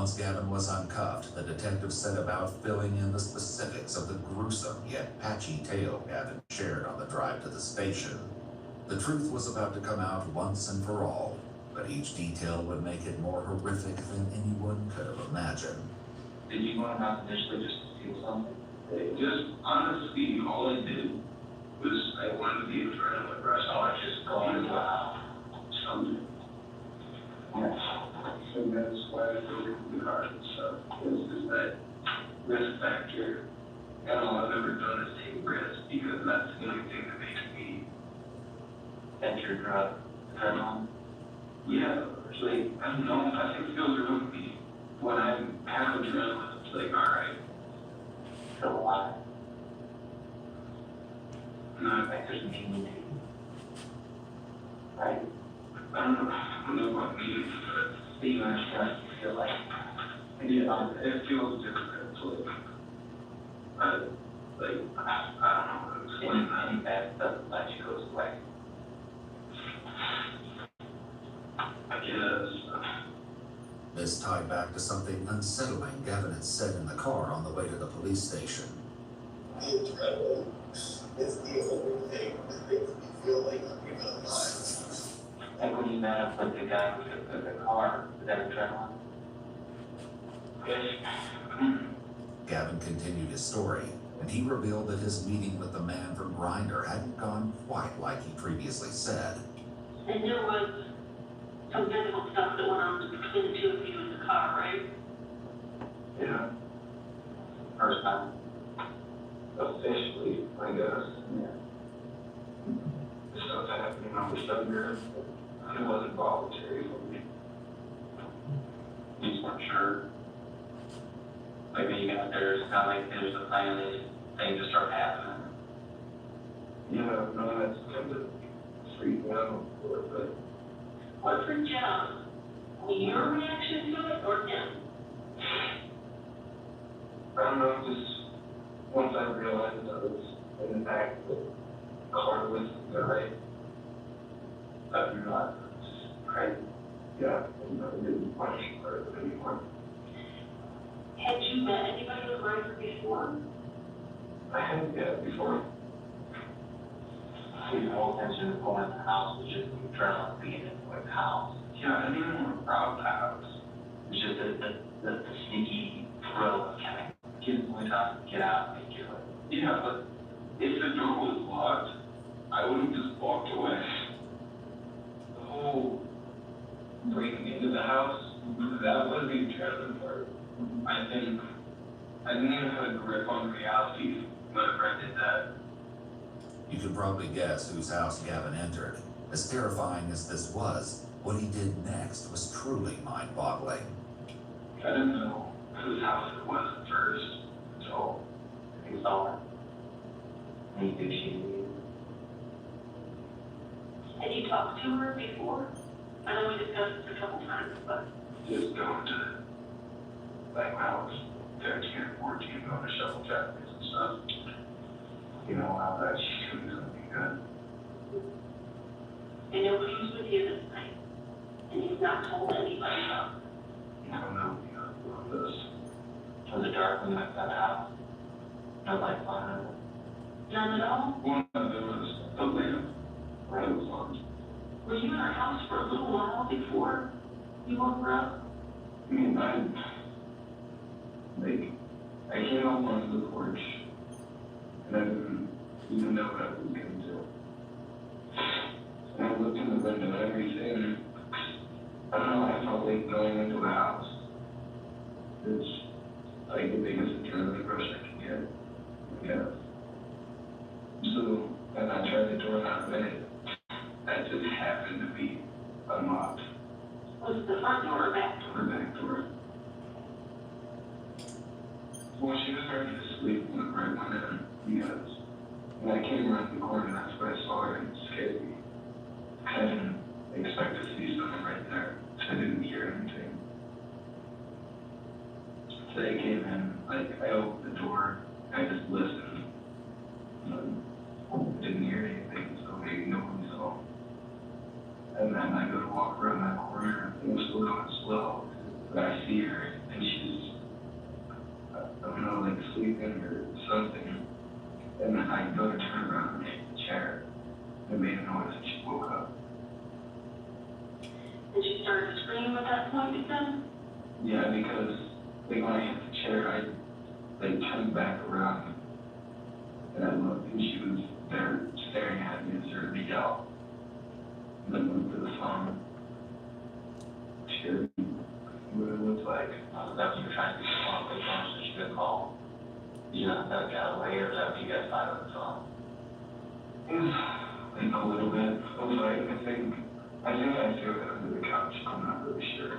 Once Gavin was uncuffed, the detective set about filling in the specifics of the gruesome yet patchy tale Gavin shared on the drive to the station. The truth was about to come out once and for all, but each detail would make it more horrific than anyone could have imagined. Did you go out initially just to steal something? Just honestly, all I did was I wanted to be a adrenaline rush. So I just gone into something. So that's why I feel really hard and stuff. Is that risk factor. And all I've ever done is take risks because that's the only thing that makes me. That's your drug, adrenaline? Yeah, it's like, I don't know, I think it feels around me. When I have adrenaline, it's like, alright. Feel alive. No, Like there's meaning to you. Right? I don't know about me, but Being on stress, you feel like, yeah, it feels different. It's like, I don't know how to explain that. any bad stuff that you goes away. I guess. This tied back to something unsettling Gavin had said in the car on the way to the police station. The adrenaline is the only thing that makes me feel like I'm even alive. Like when you met up with the guy with the car, with that adrenaline. Gavin continued his story, and he revealed that his meeting with the man from Grindr hadn't gone quite like he previously said. And there was some physical stuff that went on between the two of you in the car, right? Yeah, First time. officially, I guess. Yeah. The stuff that happened when I was younger, it wasn't voluntary for me. You just weren't sure. Like when you got there, it's not like there was a plan and things just start happening. Yeah, no, that's kind of freaked me out a little bit. What for Jeff? Your reaction to it or him? I don't know, just once I realized I was in fact the car with the guy, that you're not just crazy. Yeah, and I didn't punish her anymore. Had you met anybody with Margaret before? I hadn't yet before. So your whole intention of going in the house was just the adrenaline being in the house. Yeah, I didn't even want to rob the house. It's just the sneaky thrill of kind of getting the time to get out and get it. Yeah, but if the door was locked, I would have just walked away. The whole breaking into the house, that was the adrenaline part. I think I didn't even have a grip on reality whenever I did that. You could probably guess whose house Gavin entered. As terrifying as this was, what he did next was truly mind-boggling. I didn't know whose house it was at first, so You saw her. And you knew she knew you. Had you talked to her before? I know we discussed this a couple times, but just going to, like when I was 13 or 14, going to shovel traffic and stuff. You know, how that she was going to be good. and nobody was with you this night. And you've not told anybody about it. You don't know me about this. Was it dark when you went to that house? No lights on it? None at all? One of them was a lamp. Right, it was on. Were you in our house for a little while before you woke her up? I mean, I came up onto the porch, and I didn't even know what I was going to do. And I looked in the window and everything. I don't know, I felt like going into a house. It's like the biggest adrenaline rush I can get. Yeah. So, and I tried the door not minute. That just happened to be unlocked. Was it the front door or back door? The back door. Well, she was already asleep when I went in, because when I came around the corner, that's when I saw her and it scared me. I didn't expect to see someone right there, so I didn't hear anything. So I came in, I opened the door, I just listened. Didn't hear anything, so maybe no one saw. And then I go to walk around that corner, and it was still going slow, but I see her, and and she's, I don't know, like sleeping or something. And then I go to turn around and take the chair. It made a noise and she woke up. And she started to scream at that point, you said? Yeah, because like when I hit the chair, I like turned back around and I looked and she was there staring at me and started to yell. And then went to the phone. She heard what it looked like. That was you trying to get the phone, so she couldn't call. Yeah, that got away, or is that what you guys thought of the phone? Like a little bit. I was like, I think I threw it under the couch. I'm not really sure.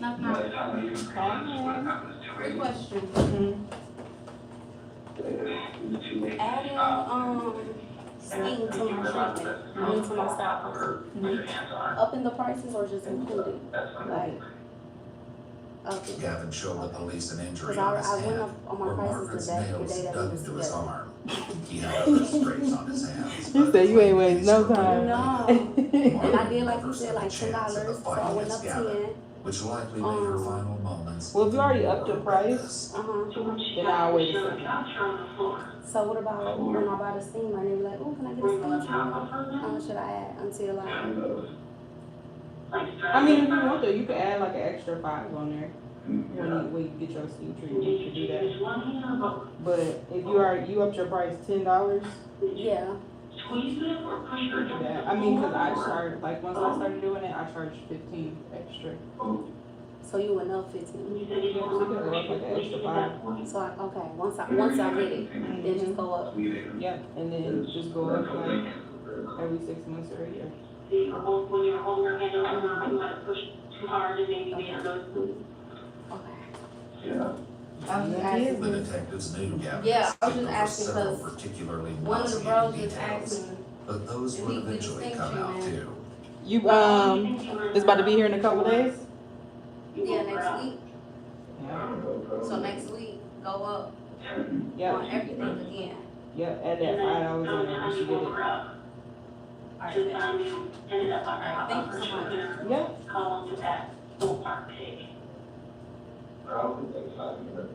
Knock, By the time I even realized what happened, it was too late. Good question. It was too late. Adding, steam to my treatment, I mean to my style. Up in the prices or just included? Like, okay. Gavin showed the police an injury Cause on his I went hand, up on my where prices Margaret's the nails day that we dug was into his together. arm. He had other scrapes on his hands. You said you ain't wasting no time. No. And I did, like Never you said, stood a like chance in the $10, so I fight went against up Gavin, 10. which likely made her final moments. Well, if you already upped your price, then I'll wait a second. So what about when I buy the steamer and they be like, oh, can I get a steam treatment? How much should I add until like? I mean, if you want to, you could add like an extra $5 on there when you get your steam treatment. You could do that. But if you upped your price $10. Yeah. Yeah, I mean, cause I charge, like, once I started doing it, I charged 15 extra. So you went up 15. Yeah, so you can go up like an extra 5. So okay, once I get it, then just go up. Yep, and then just go up like every 6 months or a year. When you're holding your hand over, you might push too hard and maybe be on those moves. Yeah. I was just asking. The detectives knew Gavin. Yeah, I was just Over asking several because particularly one of the nauseating bros just asked details, me. but those would eventually come out too. You, it's about to be here in a couple days? Yeah, next week. So next week, go up Yep. on everything again. Yep, add that $5 in there, you should get it. Alright, thank you so much. Yep. Call into that ballpark pig. Probably like 5 minutes.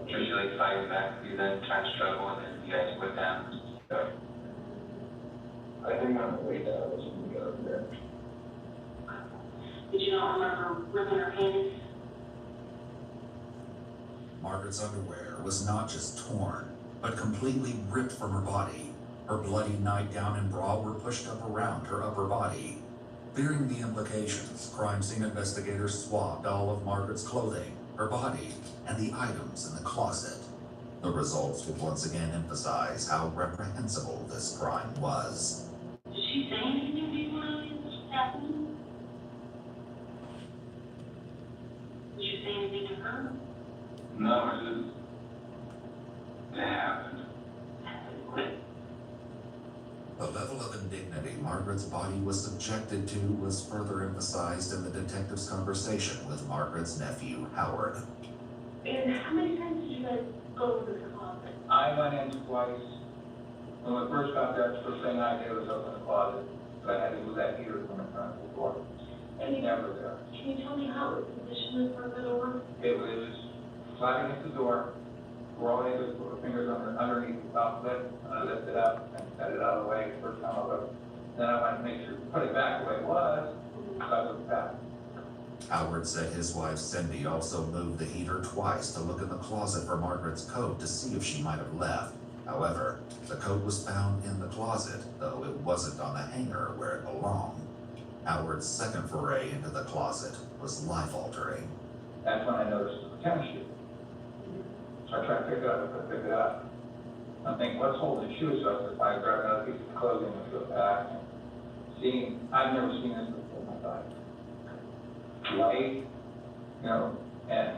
Usually like fighting back with you, then trying to struggle, and then you guys went down. Yeah. I think on the way down, I was going to get up there. Did you not remember ripping her panties? Margaret's underwear was not just torn, but completely ripped from her body. Her bloody nightgown and bra were pushed up around her upper body. Fearing the implications, crime scene investigators swabbed all of Margaret's clothing, her body, and the items in the closet. The results would once again emphasize how reprehensible this crime was. Did she say anything to you when it was happening? Did you say anything to her? No, it happened. The level of indignity Margaret's body was subjected to was further emphasized in the detective's conversation with Margaret's nephew, Howard. And how many times did you guys go to the closet? I went in twice. When we first got there, the first thing I did was open the closet, but I had to move that heater from the front of the door. And Never there. can you tell me how it was positioned in front of the door? It was flat against the door. We're all able to put our fingers underneath the top lip, lift it up and set it out of the way the first time I looked. Then I went to make sure, put it back the way it was, so I looked back. Howard said his wife Cindy also moved the heater twice to look in the closet for Margaret's coat to see if she might have left. However, the coat was found in the closet, though it wasn't on the hanger where it belonged. Howard's second foray into the closet was life-altering. That's when I noticed the tennis shoe. So I tried to pick it up, I couldn't pick it up. I'm thinking, what's holding the shoe? So I grabbed another piece of clothing and threw it back. And seeing, I've never seen this before in my life. Light, you know, and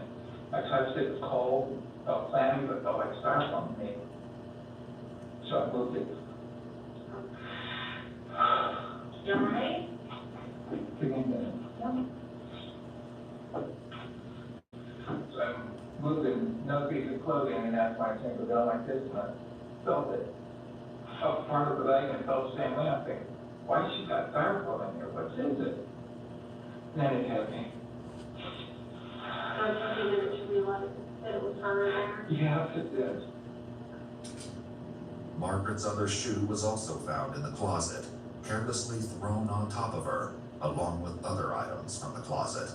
I tried to say it was cold, felt clammy, but felt like styrofoam to me. So I moved it. You alright? Give me a minute. So I moved another piece of clothing and that's my finger down like this and I felt it. Felt part of the leg and felt the same way. I'm thinking, why she got styrofoam in here? What is it? And then it hit me. Yes, it did. Margaret's other shoe was also found in the closet, carelessly thrown on top of her, along with other items from the closet.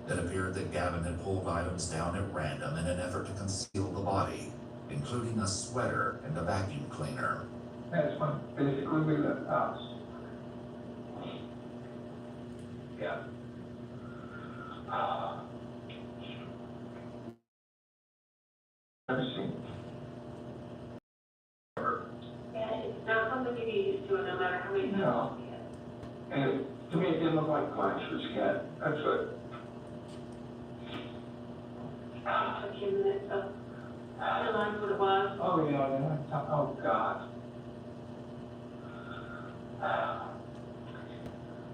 It appeared that Gavin had pulled items down at random in an effort to conceal the body, including a sweater and a vacuum cleaner. That's when basically we left the house. Yeah. Never seen it. Yeah, it's not something you get used to, no matter how many times No. you see it. And to me, it didn't look like flash was cat. That's what. Took you a minute to realize what it was. Oh, yeah. Oh, God.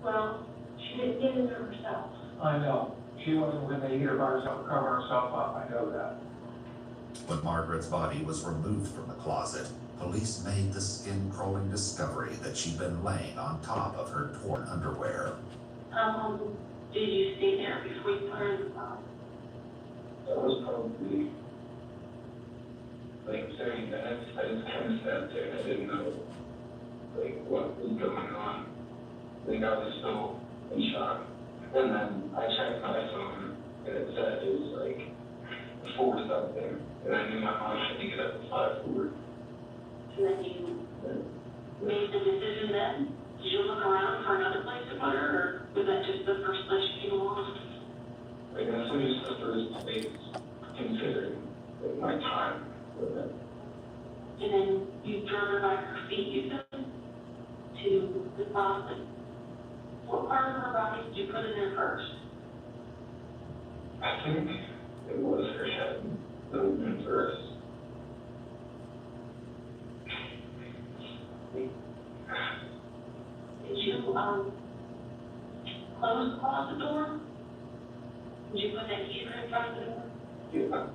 Well, she didn't get into it herself. I know. She wasn't going to either by herself, cover herself up. I know that. When Margaret's body was removed from the closet, police made the skin-crawling discovery that she'd been laying on top of her torn underwear. How long did you stay there before you put her in the box? That was probably like 30 minutes. I just kind of sat there. I didn't know like what was going on. I think I was still in shock. And then I checked my phone and it said it was like 4 something. And I knew my mom had to get up at 5:40. And then you made the decision then? Did you look around for another place to put her, or was that just the first place you came along? Like that's what just the first place considering like my time with it. And then you drove her by her feet, you said, to the closet. What part of her body did you put in there first? I think it was her head that went first. Did you, close the closet door? Did you put that key in front of the door? Yeah.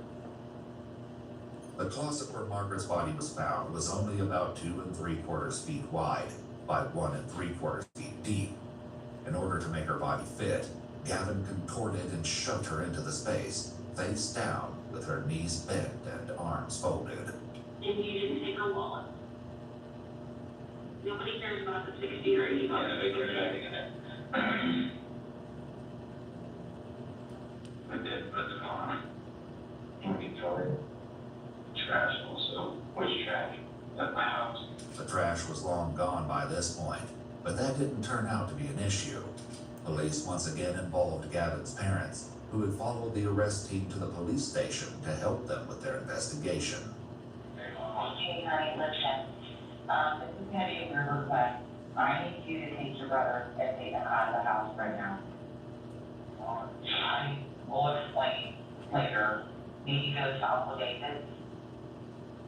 The closet where Margaret's body was found was only about 2 3/4 feet wide by 1 3/4 feet deep. In order to make her body fit, Gavin contorted and shoved her into the space, face down, with her knees bent and arms folded. And you didn't take her wallet. Nobody cares about the 60 or 80 bucks. Yeah, they carried everything in there. I did, but it's gone. Inventory. Trash also. Which trash? At my house. The trash was long gone by this point, but that didn't turn out to be an issue. Police once again involved Gavin's parents, who had followed the arrest team to the police station to help them with their investigation. Okay, honey, listen. This is gonna be a weird request. I need you to take your brother and take him out of the house right now. I will explain later. Maybe go to Uncle David's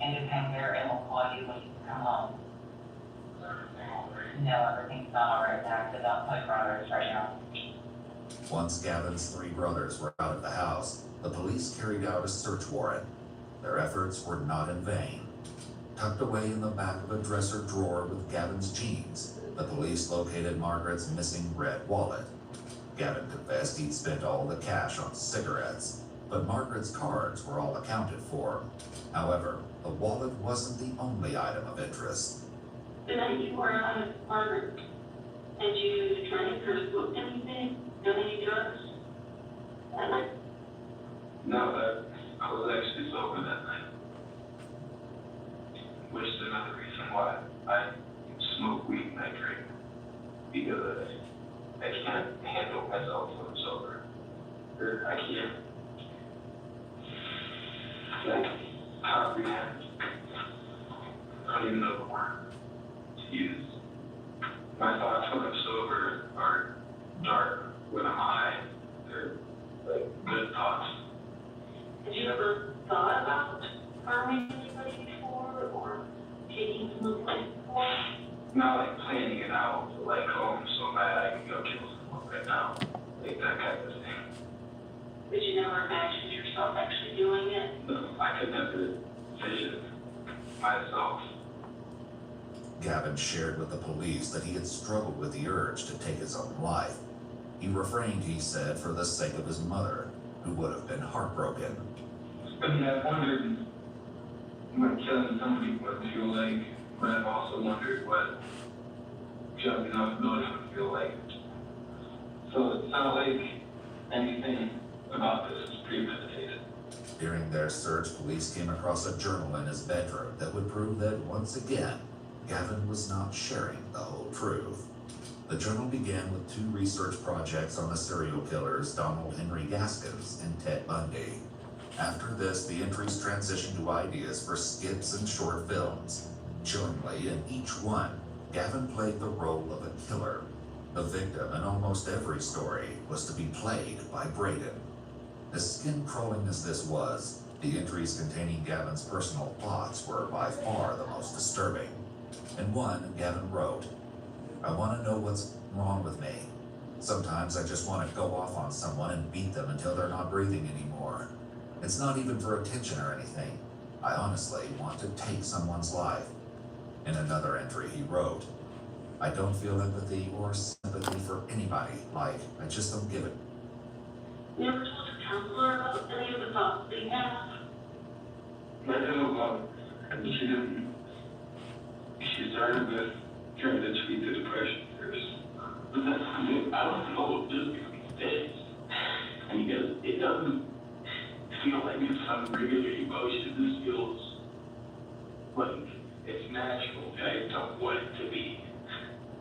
and just hang there, and we'll call you when you come home. No, everything's not all right, Dad, so don't put brothers right now. Once Gavin's 3 brothers were out of the house, the police carried out a search warrant. Their efforts were not in vain. Tucked away in the back of a dresser drawer with Gavin's jeans, the police located Margaret's missing red wallet. Gavin confessed he'd spent all the cash on cigarettes, but Margaret's cards were all accounted for. However, the wallet wasn't the only item of interest. The night you were out of Margaret, did you drink or smoke anything? Do any drugs? That night? No, I was actually sober that night. Which is another reason why I smoke weed and I drink. Because I can't handle myself when I'm sober. Or I can't. Like, comprehend. I don't even know the word to use. My thoughts when I'm sober are dark. When I'm high, they're like good thoughts. Have you ever thought about harming anybody before or taking someone's life before? Not like planning it out, but like, oh, I'm so mad I can go kill someone right now. Like that kind of thing. But you never imagined yourself actually doing it? No, I could never vision myself. Gavin shared with the police that he had struggled with the urge to take his own life. He refrained, he said, for the sake of his mother, who would have been heartbroken. I mean, I wondered what killing somebody would feel like, but I've also wondered what jumping off a building would feel like. So it's not like anything about this is premeditated. During their search, police came across a journal in his bedroom that would prove that, once again, Gavin was not sharing the whole truth. The journal began with 2 research projects on the serial killers Donald Henry Gaskins and Ted Bundy. After this, the entries transitioned to ideas for skits and short films. Chillingly, in each one, Gavin played the role of a killer. The victim in almost every story was to be played by Braden. As skin-crawling as this was, the entries containing Gavin's personal thoughts were by far the most disturbing. In one, Gavin wrote, "I want to know what's wrong with me. Sometimes I just want to go off on someone and beat them until they're not breathing anymore. It's not even for attention or anything. I honestly want to take someone's life." In another entry, he wrote, "I don't feel empathy or sympathy for anybody. Like, I just don't give it." You ever told your counselor about any of the thoughts that you have? I know about she didn't. She started with trying to treat the depression first. But that's the thing, I don't know if this fits. Because it doesn't feel like it's some regular emotion. This feels like it's natural. I don't want it to be.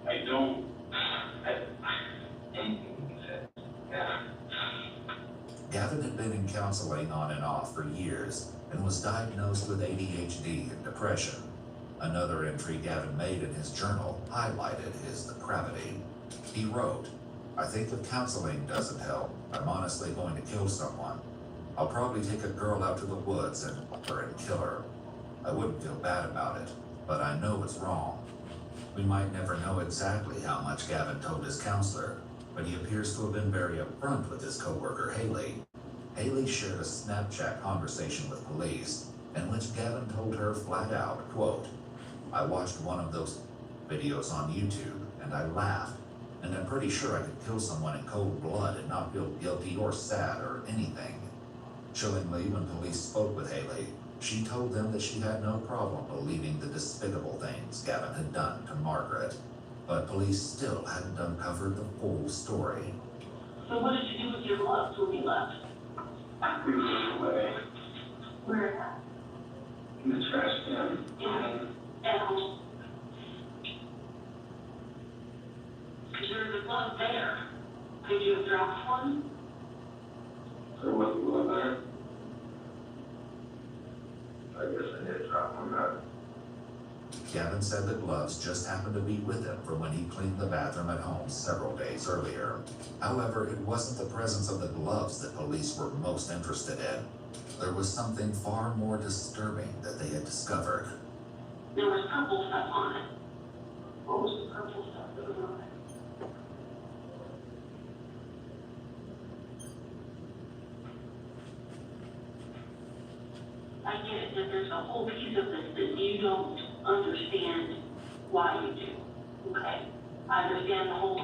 I don't. Yeah. Gavin had been in counseling on and off for years and was diagnosed with ADHD and depression. Another entry Gavin made in his journal highlighted his depravity. He wrote, "I think if counseling doesn't help, I'm honestly going to kill someone. I'll probably take a girl out to the woods and kill her. I wouldn't feel bad about it, but I know it's wrong." We might never know exactly how much Gavin told his counselor, but he appears to have been very upfront with his coworker Haley. Haley shared a Snapchat conversation with police in which Gavin told her flat out, quote, "I watched one of those videos on YouTube and I laughed, and I'm pretty sure I could kill someone in cold blood and not feel guilty or sad or anything." Chillingly, when police spoke with Haley, she told them that she had no problem believing the despicable things Gavin had done to Margaret, but police still hadn't uncovered the full story. So what did you do with your gloves when you left? We moved away Where? in the trash can. At home. Because there's a glove there. Could you have dropped one? There wasn't one there. I guess I did drop one out. Gavin said the gloves just happened to be with him from when he cleaned the bathroom at home several days earlier. However, it wasn't the presence of the gloves that police were most interested in. There was something far more disturbing that they had discovered. There was purple stuff on it. What was the purple stuff that was on it? I get it that there's a whole piece of this that you don't understand why you do, okay? I understand the whole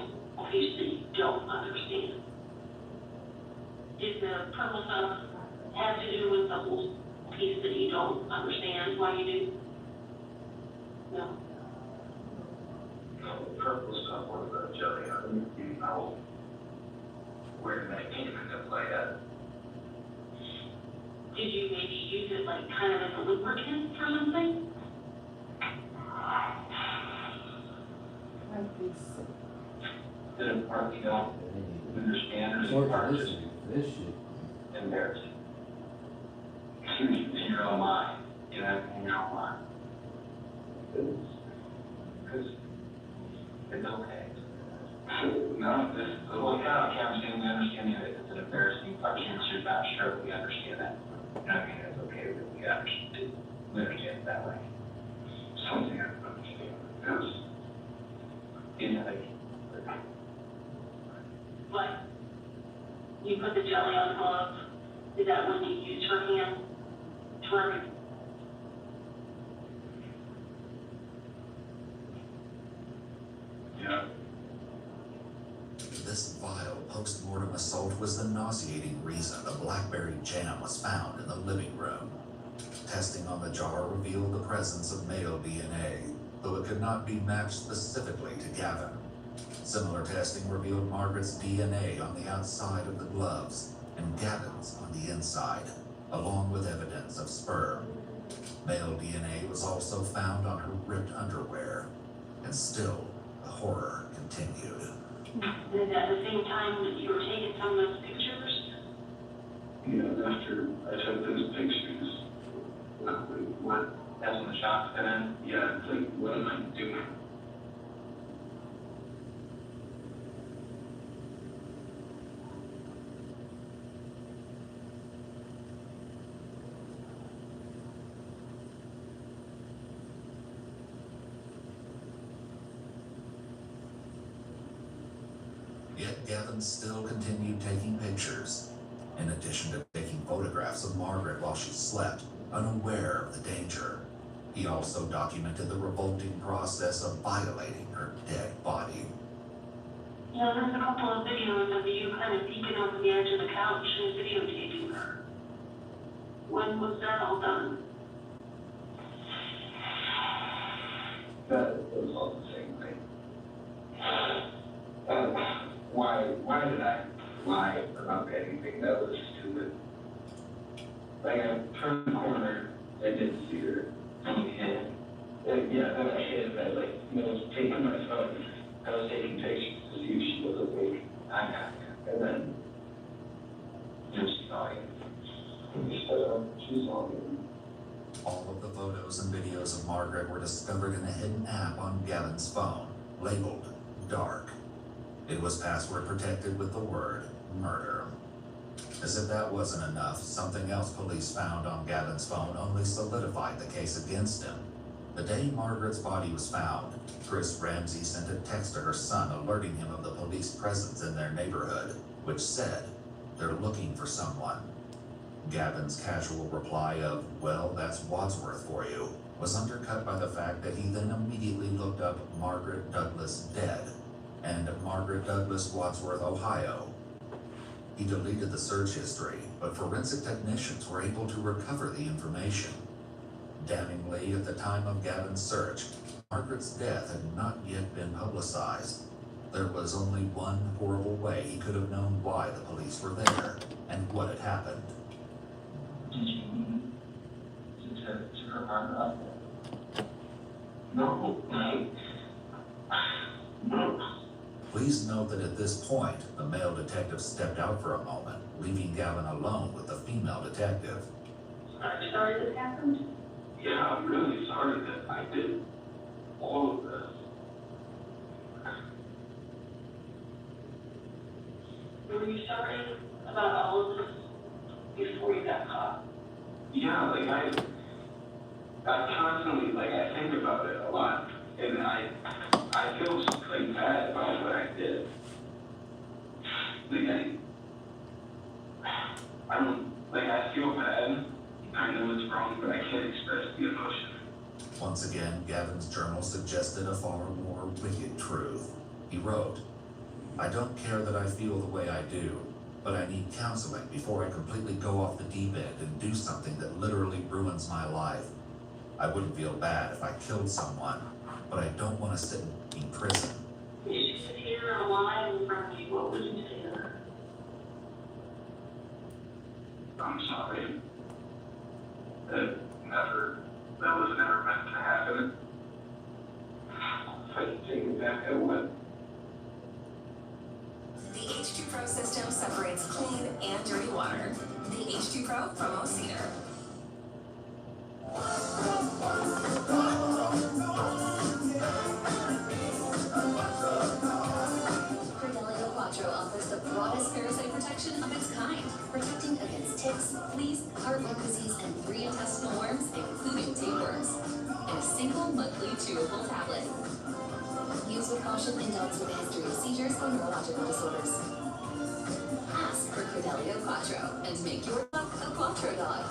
piece that you don't understand. Did the purple stuff have to do with the whole piece that you don't understand why you do? No. No, the purple stuff was a jelly. I don't know where that came into play at. Did you maybe use it like kind of as a lubricant for something? Didn't part, you know, understand or part just embarrassing. In your own mind, you know, in your own mind. Because it's okay. No, this is the whole kind of understanding, we understand that it's an embarrassing question, it's just not sure we understand that. You know what I mean? It's okay, we understand it that way. Something I don't understand. It was, you know, like, What? You put the jelly on the glove? Is that when you use her hand to rub it? yeah. This vile post-mortem assault was the nauseating reason the blackberry jam was found in the living room. testing on the jar revealed the presence of male DNA, though it could not be matched specifically to Gavin. Similar testing revealed Margaret's DNA on the outside of the gloves and Gavin's on the inside, along with evidence of sperm. Male DNA was also found on her ripped underwear, and still the horror continued. And at the same time that you were taking some of those pictures? After I took those pictures, what? That's when the shots got in? Yeah, it's like, what am I doing? Yet Gavin still continued taking pictures, in addition to taking photographs of Margaret while she slept, unaware of the danger. He also documented the revolting process of violating her dead body. There's a couple of videos of you kind of peeking over the edge of the couch and videotaping her. When was that all done? That was all the same thing. Why did I lie about anything? That was stupid. Like, I turned the corner, I didn't see her. And then I hid, I was taking my phone. I was taking pictures to see if she was awake. And then, she saw me. She saw me. All of the photos and videos of Margaret were discovered in a hidden app on Gavin's phone, labeled Dark. It was password protected with the word murder. As if that wasn't enough, something else police found on Gavin's phone only solidified the case against him. The day Margaret's body was found, Chris Ramsey sent a text to her son alerting him of the police presence in their neighborhood, which said, "They're looking for someone." Gavin's casual reply of, "Well, that's Wadsworth for you," was undercut by the fact that he then immediately looked up Margaret Douglas dead and Margaret Douglas, Wadsworth, Ohio. He deleted the search history, but forensic technicians were able to recover the information. Damningly, at the time of Gavin's search, Margaret's death had not yet been publicized. There was only one horrible way he could have known why the police were there and what had happened. Did you mean to her partner up? No. Please note that at this point, the male detective stepped out for a moment, leaving Gavin alone with the female detective. I'm sorry this happened. Yeah, I'm really sorry that I did all of this. Were you sorry about all of this before you got caught? Yeah, I constantly, I think about it a lot, and I feel bad about what I did. I feel bad. I know it's wrong, but I can't express the emotion. Once again, Gavin's journal suggested a far more wicked truth. He wrote, "I don't care that I feel the way I do, but I need counseling before I completely go off the deep end and do something that literally ruins my life. I wouldn't feel bad if I killed someone, but I don't want to sit in prison." If she was here alive in front of you, what would you say to her? I'm sorry. That was never meant to happen. If I could take it back, I would. The H2 Pro system separates clean and dirty water. The H2 Pro from Cedar. Credelio Quattro offers the broadest parasite protection of its kind, protecting against ticks, fleas, heartworm disease, and 3 intestinal worms, including tapeworms, in a single monthly chewable tablet. Use with caution in dogs with a history of seizures or neurological disorders. Ask for Credelio Quattro and make your dog a Quattro dog.